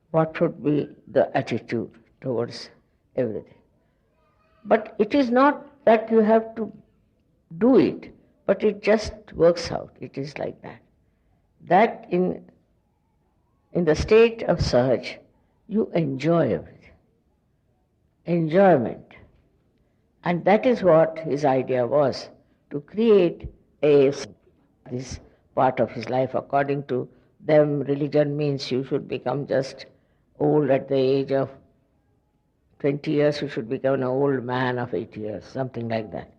what should be the attitude towards everything. But it is not that you have to do it, but it just works out. It is like that. That in the state of Sahaj, you enjoy everything. Enjoyment. And that is what his idea was, to create this part of his life. According to them, religion means you should become just old at the age of 20 years, you should become an old man of 80 years, something like that.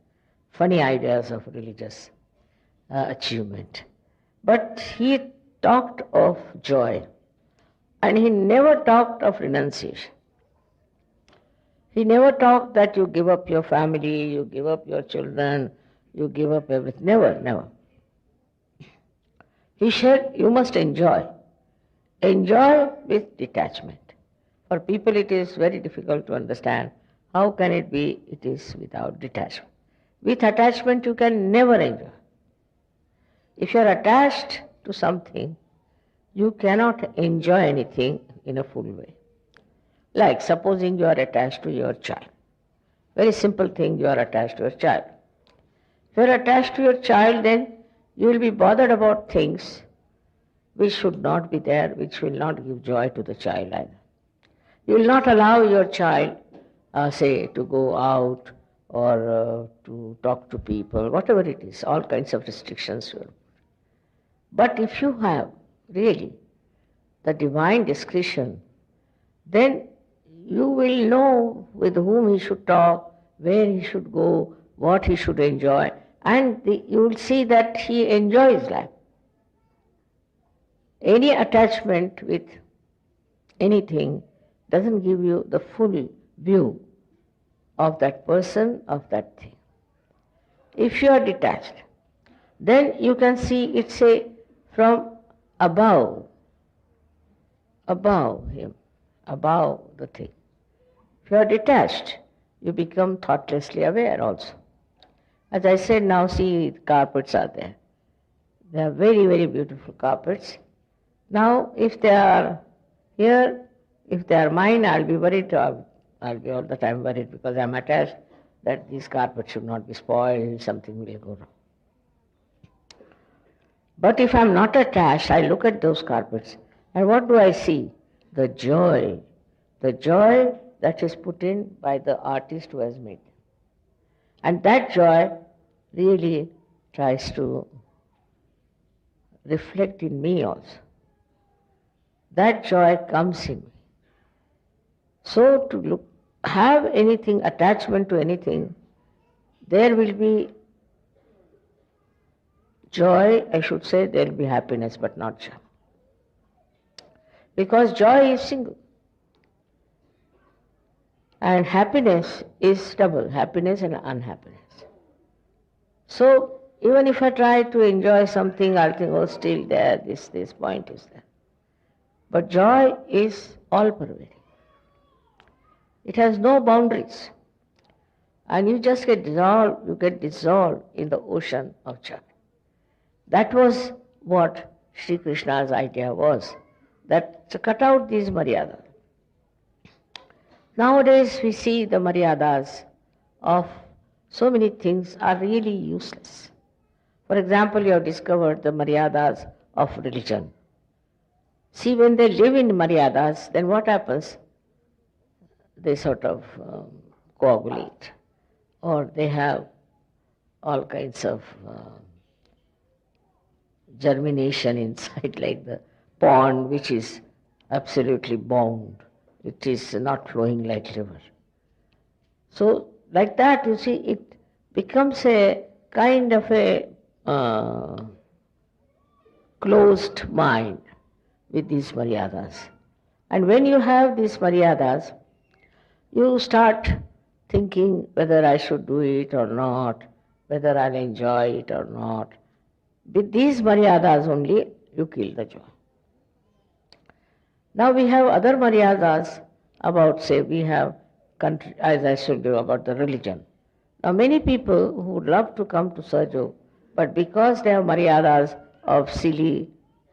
Funny ideas of religious achievement. But he talked of joy, and he never talked of renunciation. He never talked that you give up your family, you give up your children, you give up everything. Never, never. He said you must enjoy. Enjoy with detachment. For people it is very difficult to understand how can it be it is without detachment. With attachment you can never enjoy. If you are attached to something, you cannot enjoy anything in a full way. Like supposing you are attached to your child. Very simple thing, you are attached to your child. If you are attached to your child, then you will be bothered about things which should not be there, which will not give joy to the child either. You will not allow your child, say, to go out or to talk to people, whatever it is, all kinds of restrictions. But if you have really the divine discretion, then you will know with whom he should talk, where he should go, what he should enjoy, and you will see that he enjoys life. Any attachment with anything doesn't give you the full view of that person, of that thing. If you are detached, then you can see it, say, from above him, above the thing. If you are detached, you become thoughtlessly aware also. As I said, now see, carpets are there. They are very, very beautiful carpets. Now, if they are here, if they are mine, I'll be worried. I'll be all the time worried because I'm attached that these carpets should not be spoiled, something will go wrong. But if I'm not attached, I look at those carpets, and what do I see? The joy that is put in by the artist who has made them. And that joy really tries to reflect in me also. That joy comes in me. So to have anything, attachment to anything, there will be joy, I should say, there will be happiness, but not joy. Because joy is single. And happiness is double, happiness and unhappiness. So even if I try to enjoy something, I'll think, oh, still there, this point is there. But joy is all-pervading. It has no boundaries. And you just get dissolved in the ocean of joy. That was what Sri Krishna's idea was, that to cut out these maryadas. Nowadays we see the maryadas of so many things are really useless. For example, you have discovered the maryadas of religion. See, when they live in maryadas, then what happens? They sort of coagulate, or they have all kinds of germination inside, like the pond which is absolutely bound. It is not flowing like river. So like that, you see, it becomes a kind of a closed mind with these maryadas. And when you have these maryadas, you start thinking whether I should do it or not, whether I'll enjoy it or not. With these maryadas only, you kill the joy. Now we have other maryadas about, say, we have country, as I told you, about the religion. Now many people who would love to come to Sahaja, but because they have maryadas of silly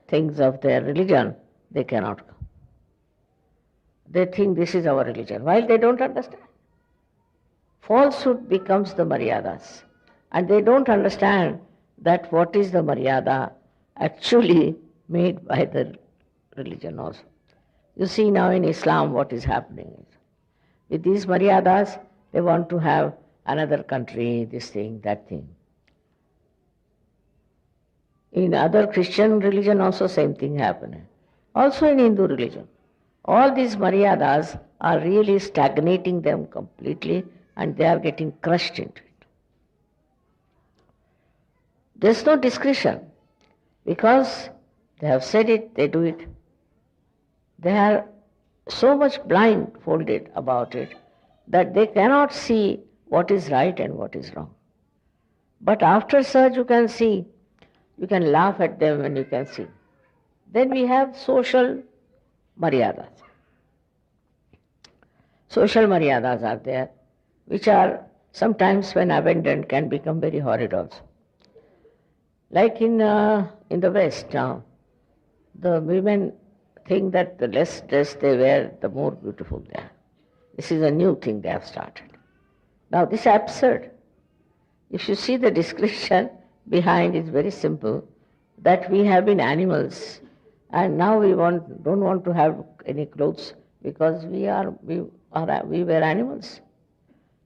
things of their religion, they cannot come. They think this is our religion, while they don't understand. Falsehood becomes the maryadas, and they don't understand that what is the maryada actually made by the religion also. You see now in Islam what is happening. With these maryadas, they want to have another country, this thing, that thing. In other Christian religion also same thing happening. Also in Hindu religion. All these maryadas are really stagnating them completely, and they are getting crushed into it. There's no discretion, because they have said it, they do it. They are so much blindfolded about it that they cannot see what is right and what is wrong. But after such you can see, you can laugh at them and you can see. Then we have social maryadas. Social maryadas are there, which are sometimes when abandoned can become very horrid also. Like in the West now, the women think that the less dress they wear, the more beautiful they are. This is a new thing they have started. Now this is absurd. If you see the description behind, it's very simple, that we have been animals and now we don't want to have any clothes because we were animals.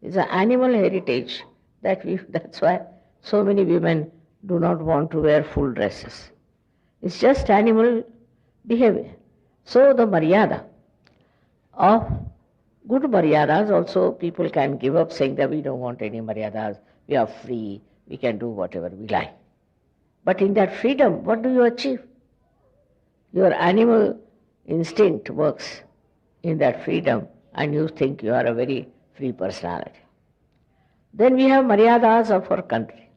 It's an animal heritage that's why so many women do not want to wear full dresses. It's just animal behavior. So the maryada of good maryadas also people can give up, saying that we don't want any maryadas, we are free, we can do whatever we like. But in that freedom, what do you achieve? Your animal instinct works in that freedom and you think you are a very free personality. Then we have maryadas of our country.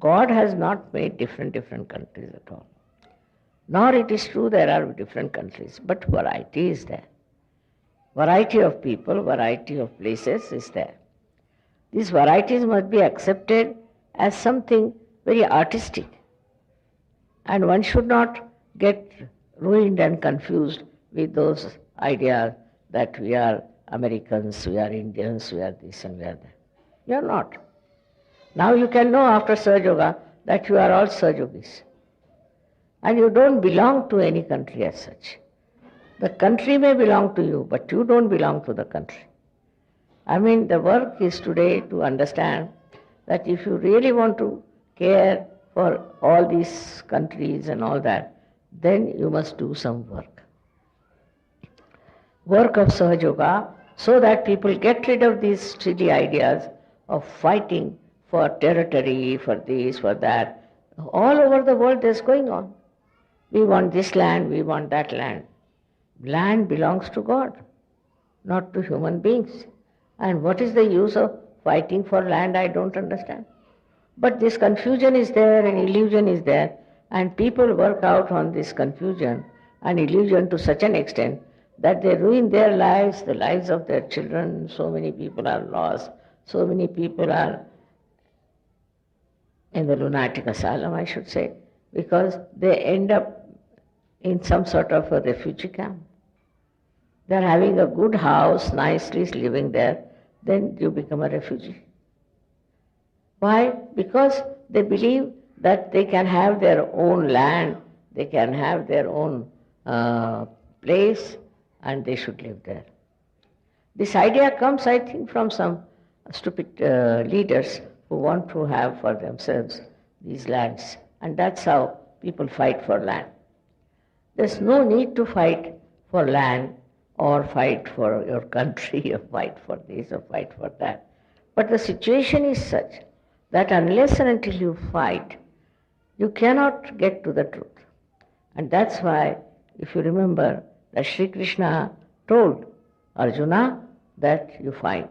God has not made different countries at all. Nor it is true there are different countries, but variety is there. Variety of people, variety of places is there. These varieties must be accepted as something very artistic. And one should not get ruined and confused with those ideas that we are Americans, we are Indians, we are this and we are that. You are not. Now you can know after Sahaja Yoga that you are all Sahaja Yogis. And you don't belong to any country as such. The country may belong to you, but you don't belong to the country. I mean, the work is today to understand that if you really want to care for all these countries and all that, then you must do some work. Work of Sahaja Yoga, so that people get rid of these silly ideas of fighting for territory, for this, for that. All over the world this is going on. We want this land, we want that land. Land belongs to God, not to human beings. And what is the use of fighting for land, I don't understand. But this confusion is there and illusion is there, and people work out on this confusion and illusion to such an extent that they ruin their lives, the lives of their children. So many people are lost, so many people are in the lunatic asylum, I should say, because they end up in some sort of a refugee camp. They are having a good house, nicely living there, then you become a refugee. Why? Because they believe that they can have their own land, they can have their own place, and they should live there. This idea comes, I think, from some stupid leaders who want to have for themselves these lands. And that's how people fight for land. There's no need to fight for land or fight for your country or fight for this or fight for that. But the situation is such that unless and until you fight, you cannot get to the truth. And that's why, if you remember, that Sri Krishna told Arjuna that you fight.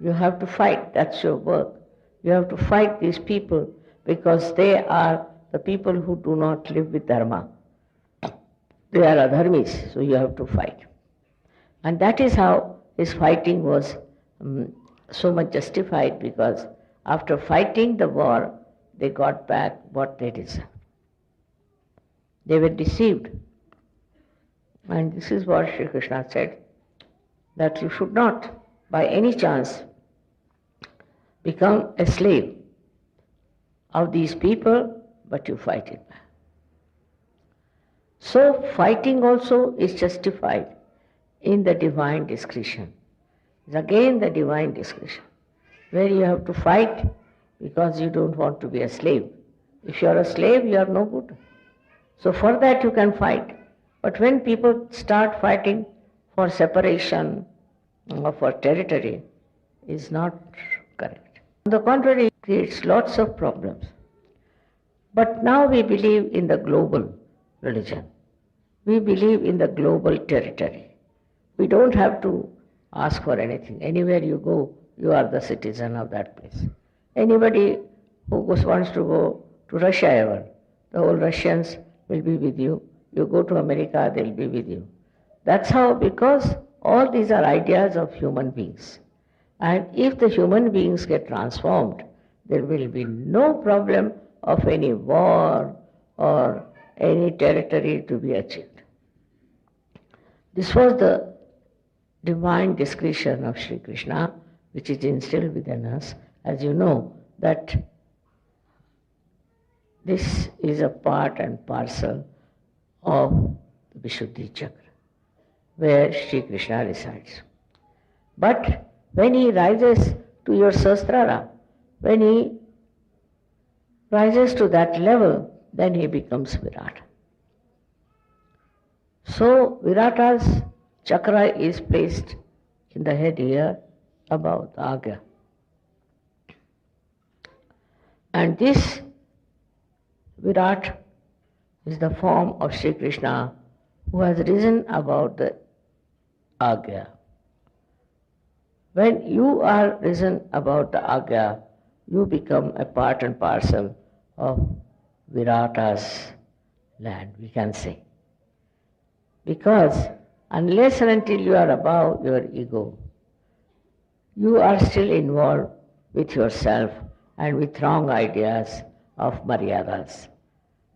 You have to fight, that's your work. You have to fight these people because they are the people who do not live with dharma. They are adharmis, so you have to fight. And that is how his fighting was so much justified, because after fighting the war, they got back what they deserved. They were deceived. And this is what Sri Krishna said, that you should not, by any chance, become a slave of these people, but you fight it back. So fighting also is justified in the divine discretion. It's again the divine discretion, where you have to fight because you don't want to be a slave. If you are a slave, you are no good. So for that you can fight. But when people start fighting for separation or for territory, is not correct. On the contrary, it creates lots of problems. But now we believe in the global religion. We believe in the global territory. We don't have to ask for anything. Anywhere you go, you are the citizen of that place. Anybody who wants to go to Russia ever, the whole Russians will be with you. You go to America, they'll be with you. That's how, because all these are ideas of human beings. And if the human beings get transformed, there will be no problem of any war or any territory to be achieved. This was the divine discretion of Sri Krishna, which is instilled within us. As you know, that this is a part and parcel of the Vishuddhi Chakra, where Sri Krishna resides. But when he rises to your Sahasrara, when he rises to that level, then he becomes Virata. So Virata's chakra is placed in the head here above the Agya. And this Virat is the form of Sri Krishna who has risen above the Agya. When you are risen above the Agya, you become a part and parcel of Virata's land, we can say. Because unless and until you are above your ego, you are still involved with yourself and with wrong ideas of maryadas.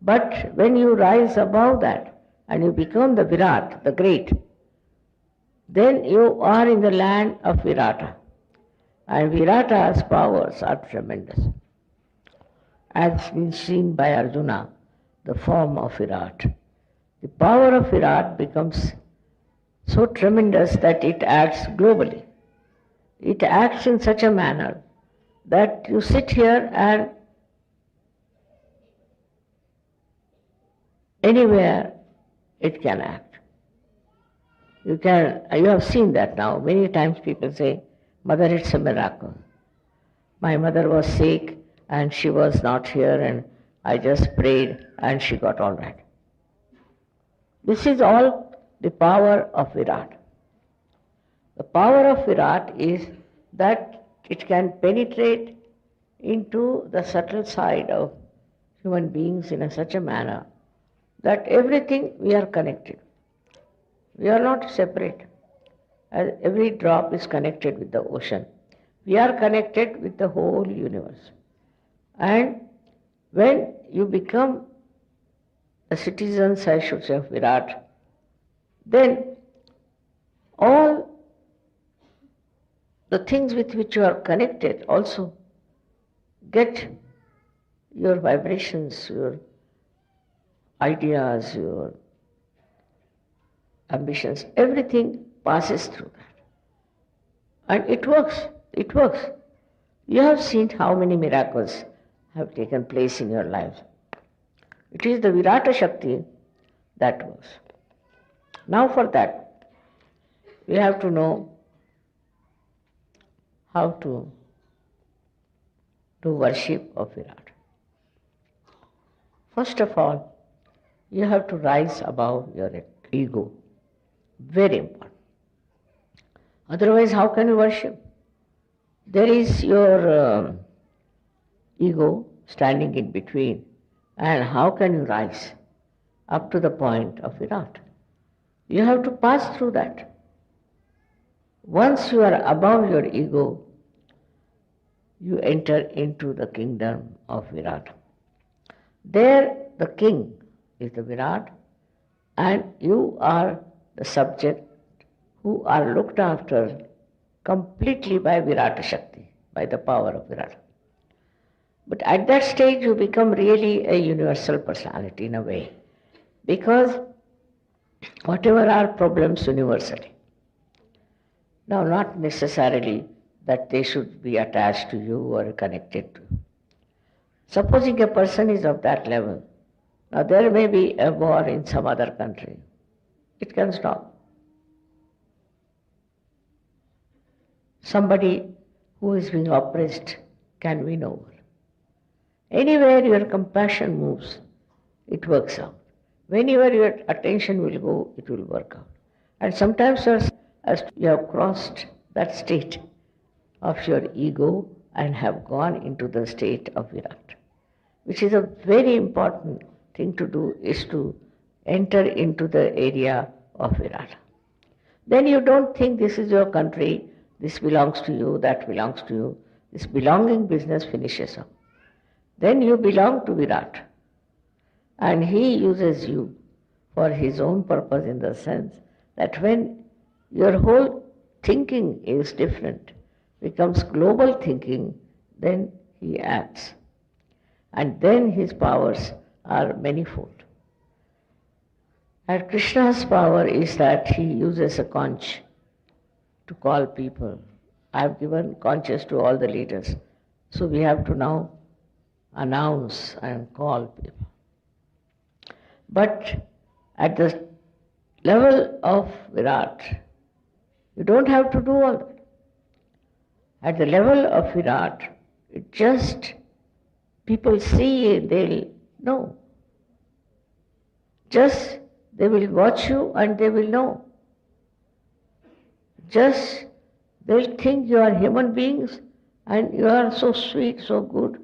But when you rise above that and you become the Virat, the great, then you are in the land of Virata. And Virata's powers are tremendous. As been seen by Arjuna, the form of Virat. The power of Virat becomes so tremendous that it acts globally. It acts in such a manner that you sit here and anywhere it can act. You have seen that now. Many times people say, Mother, it's a miracle. My mother was sick and she was not here and I just prayed and she got all right. This is all the power of Virat. The power of Virat is that it can penetrate into the subtle side of human beings in such a manner that everything we are connected. We are not separate. As every drop is connected with the ocean. We are connected with the whole universe. And when you become the citizens, I should say, of Virat, then all the things with which you are connected also get your vibrations, your ideas, your ambitions, everything passes through that. And it works. It works. You have seen how many miracles have taken place in your lives. It is the Virata Shakti that works. Now for that, we have to know how to do worship of Virat. First of all, you have to rise above your ego. Very important. Otherwise, how can you worship? There is your ego standing in between, and how can you rise up to the point of Virat? You have to pass through that. Once you are above your ego, you enter into the kingdom of Virat. There the king is the Virat, and you are the subject who are looked after completely by Virata Shakti, by the power of Virata. But at that stage you become really a universal personality in a way, because whatever are problems universally. Now not necessarily that they should be attached to you or connected to you. Supposing a person is of that level, now there may be a war in some other country. It can stop. Somebody who is being oppressed can win over. Anywhere your compassion moves, it works out. Whenever your attention will go, it will work out. And sometimes as you have crossed that state of your ego and have gone into the state of Virat, which is a very important thing to do, is to enter into the area of Virat. Then you don't think this is your country, this belongs to you, that belongs to you. This belonging business finishes up. Then you belong to Virat. And he uses you for his own purpose, in the sense that when your whole thinking is different, becomes global thinking, then he acts. And then his powers are manifold. And Krishna's power is that he uses a conch to call people. I have given conches to all the leaders. So we have to now announce and call people. But at the level of Virat, you don't have to do all that. At the level of Virat, it just people see, they'll know. Just they will watch you and they will know. Just they'll think you are human beings and you are so sweet, so good,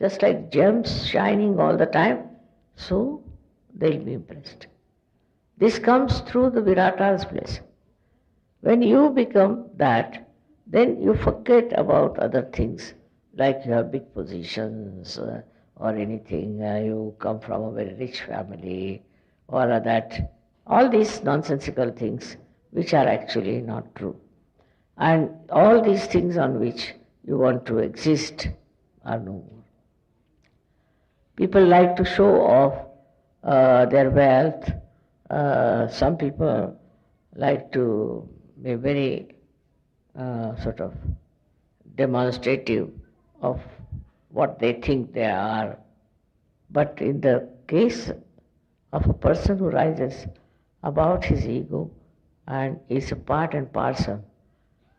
just like gems shining all the time. So they'll be impressed. This comes through the Virata's blessing. When you become that, then you forget about other things, like you have big positions or anything, you come from a very rich family, or that, all these nonsensical things which are actually not true. And all these things on which you want to exist are no more. People like to show off their wealth. Some people like to be very sort of demonstrative of what they think they are. But in the case of a person who rises about his ego and is a part and parcel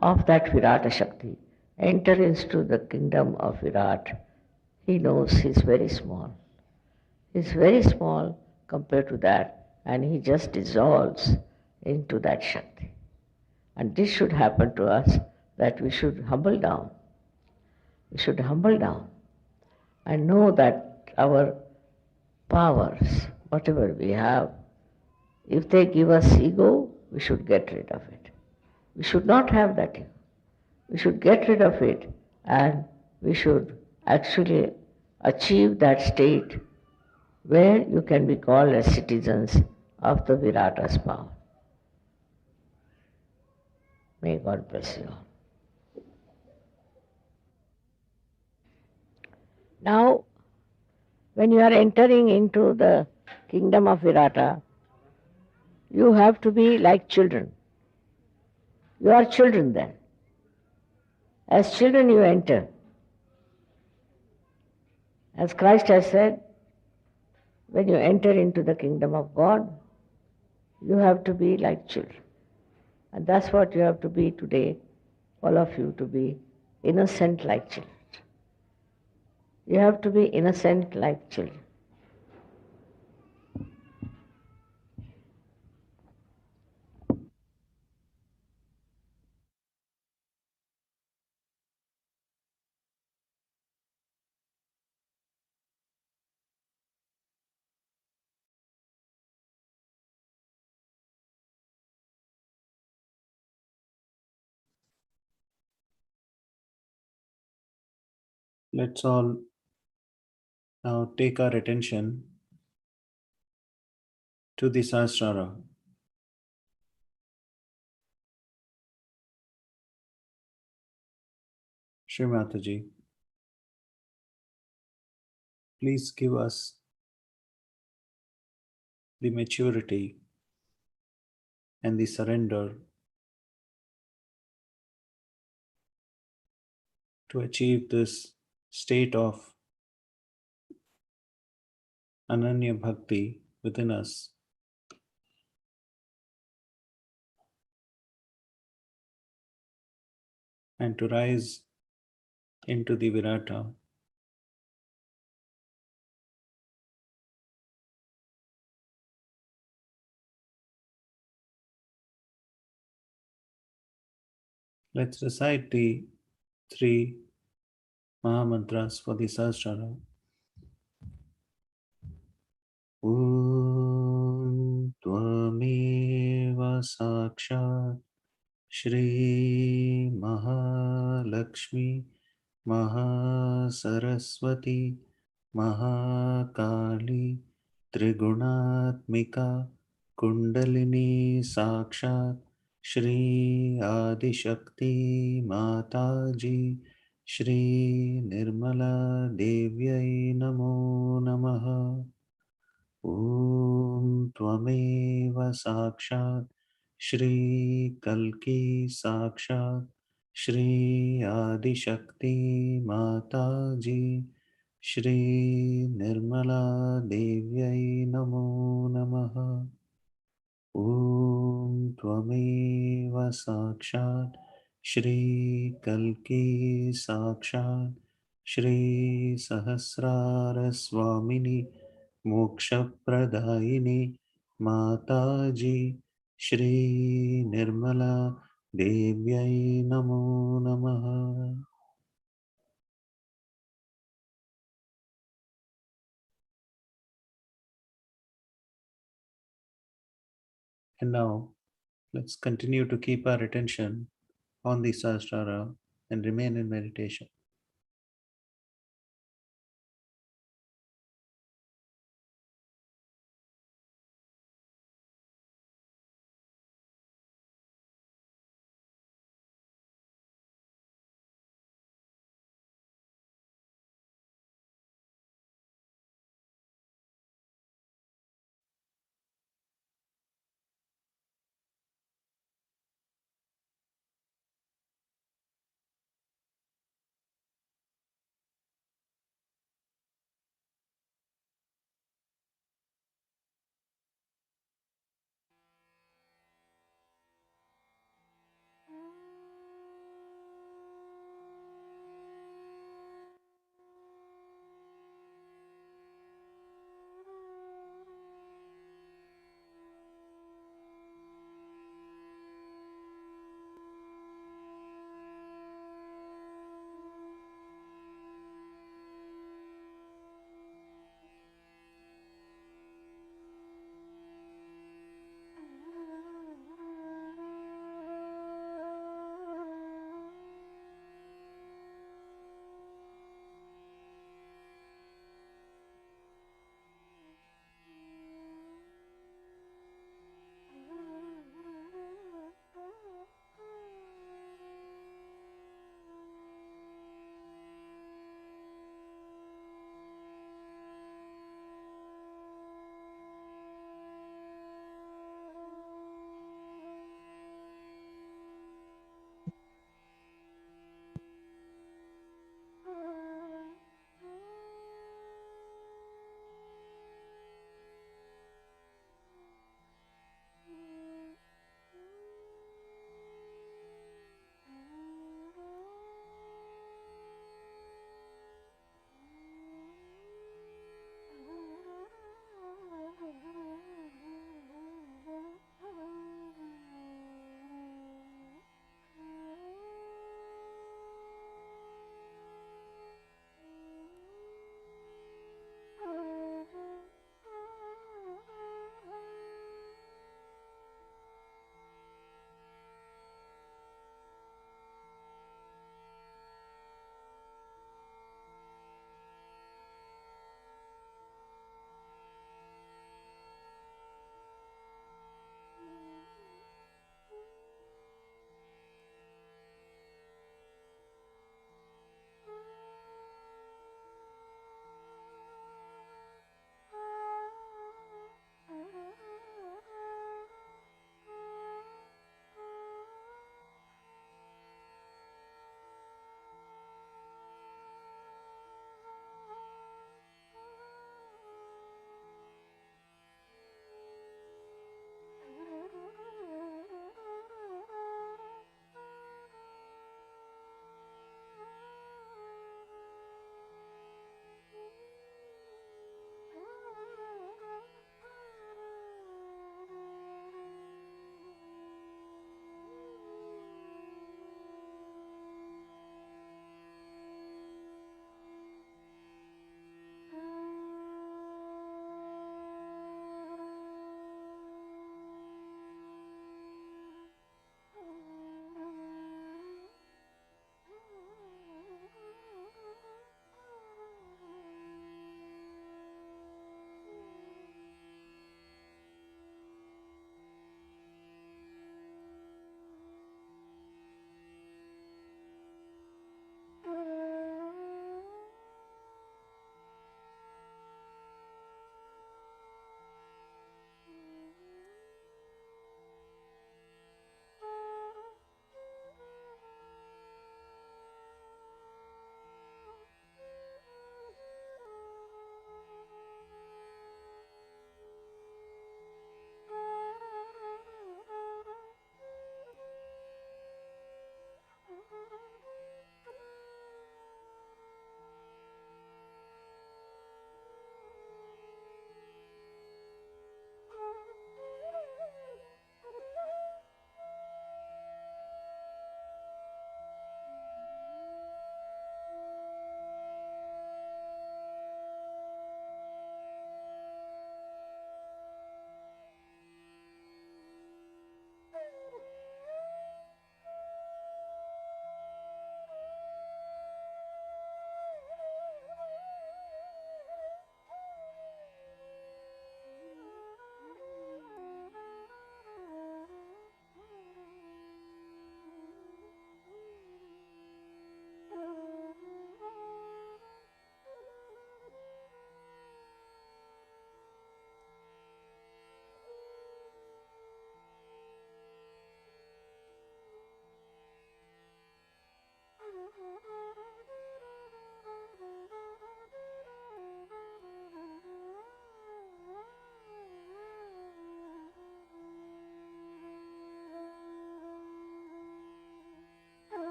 of that Virata Shakti, enter into the kingdom of Virat, he knows he is very small. He is very small compared to that, and he just dissolves into that Shakti. And this should happen to us, that we should humble down. We should humble down and know that our powers, whatever we have, if they give us ego, we should get rid of it. We should not have that ego. We should get rid of it and we should actually achieve that state where you can be called as citizens of the Virata's power. May God bless you all. Now, when you are entering into the kingdom of Virata, you have to be like children. You are children then. As children you enter. As Christ has said, when you enter into the kingdom of God, you have to be like children. And that's what you have to be today, all of you, to be innocent like children. You have to be innocent like children. Let's all now take our attention to the Sahasrara. Shri Mataji, please give us the maturity and the surrender to achieve this state of Ananya Bhakti within us. And to rise into the Virata. Let's recite the three Mahamantras for the Sahasrara. Om Tvameva Sakshat Shri Mahalakshmi Mahasaraswati Mahakali Trigunatmika kundalini साक्षात् श्री आदिशक्ति माता जी श्री निर्मला देव्यै नमो नमः। ॐ त्वमेव साक्षात् श्री कल्की साक्षात् श्री आदिशक्ति माता जी श्री निर्मला देव्यै नमो नमः। ॐ त्वमेव साक्षात् श्री कल्की साक्षात् श्री सहस्रार स्वामिनी मोक्षप्रदायिनी माता जी श्री निर्मला देव्यै नमो नमः। And now let's continue to keep our attention on the Sahasrara and remain in meditation.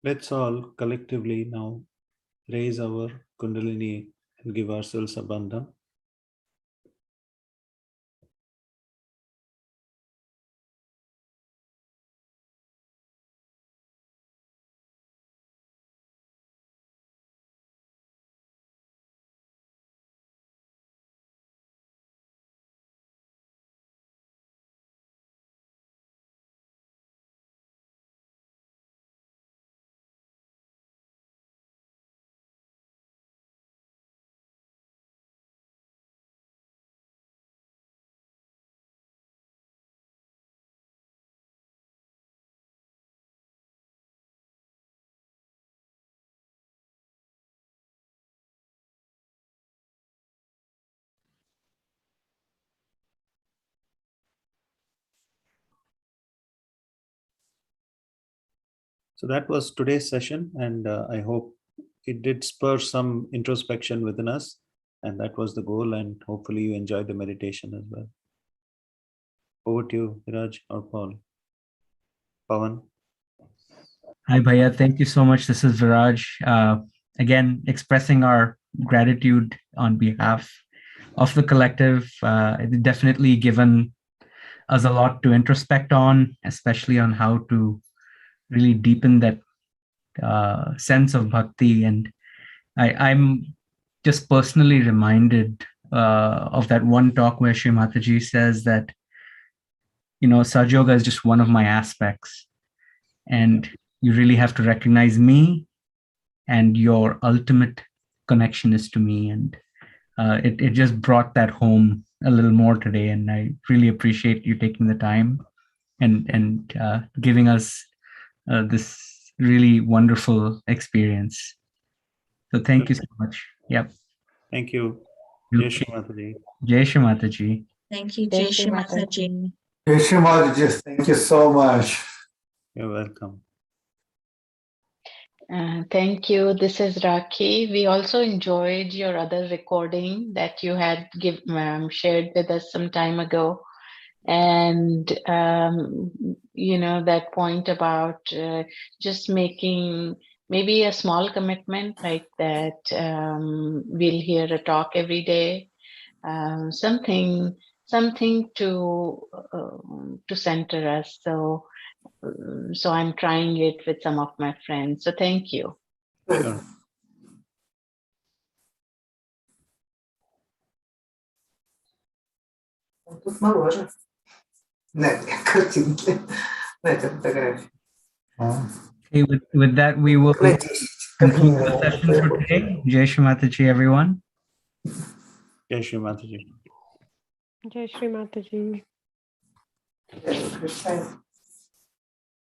Let's all collectively now raise our Kundalini and give ourselves a bandha. So that was today's session, and I hope it did spur some introspection within us, and that was the goal, and hopefully you enjoyed the meditation as well. Over to you, Viraj or Paul. Pawan. Hi, Bhaiya. Thank you so much. This is Viraj. Again, expressing our gratitude on behalf of the collective. It's definitely given us a lot to introspect on, especially on how to really deepen that sense of bhakti. And I'm just personally reminded of that one talk where Sri Mataji says that, Saj Yoga is just one of my aspects. And you really have to recognize me, and your ultimate connection is to me. And it just brought that home a little more today. And I really appreciate you taking the time and giving us this really wonderful experience. So thank you so much. Yep. Thank you. Okay. Jai Shri Mataji. Jai Shri Mataji. Thank you, Jai Shri Mataji. Jai Shri Mataji, thank you so much. You're welcome. Thank you. This is Rakhi. We also enjoyed your other recording that you had shared with us some time ago. And, that point about just making maybe a small commitment like that. We'll hear a talk every day, something to center us. So I'm trying it with some of my friends. So thank you. Sure. Тут наложим. Нет, картинки. Нет, фотографии. Okay, with that, we will conclude the session for today. Jai Shri Mataji, everyone. Jai Shri Mataji. Jai Shri Mataji. Yes,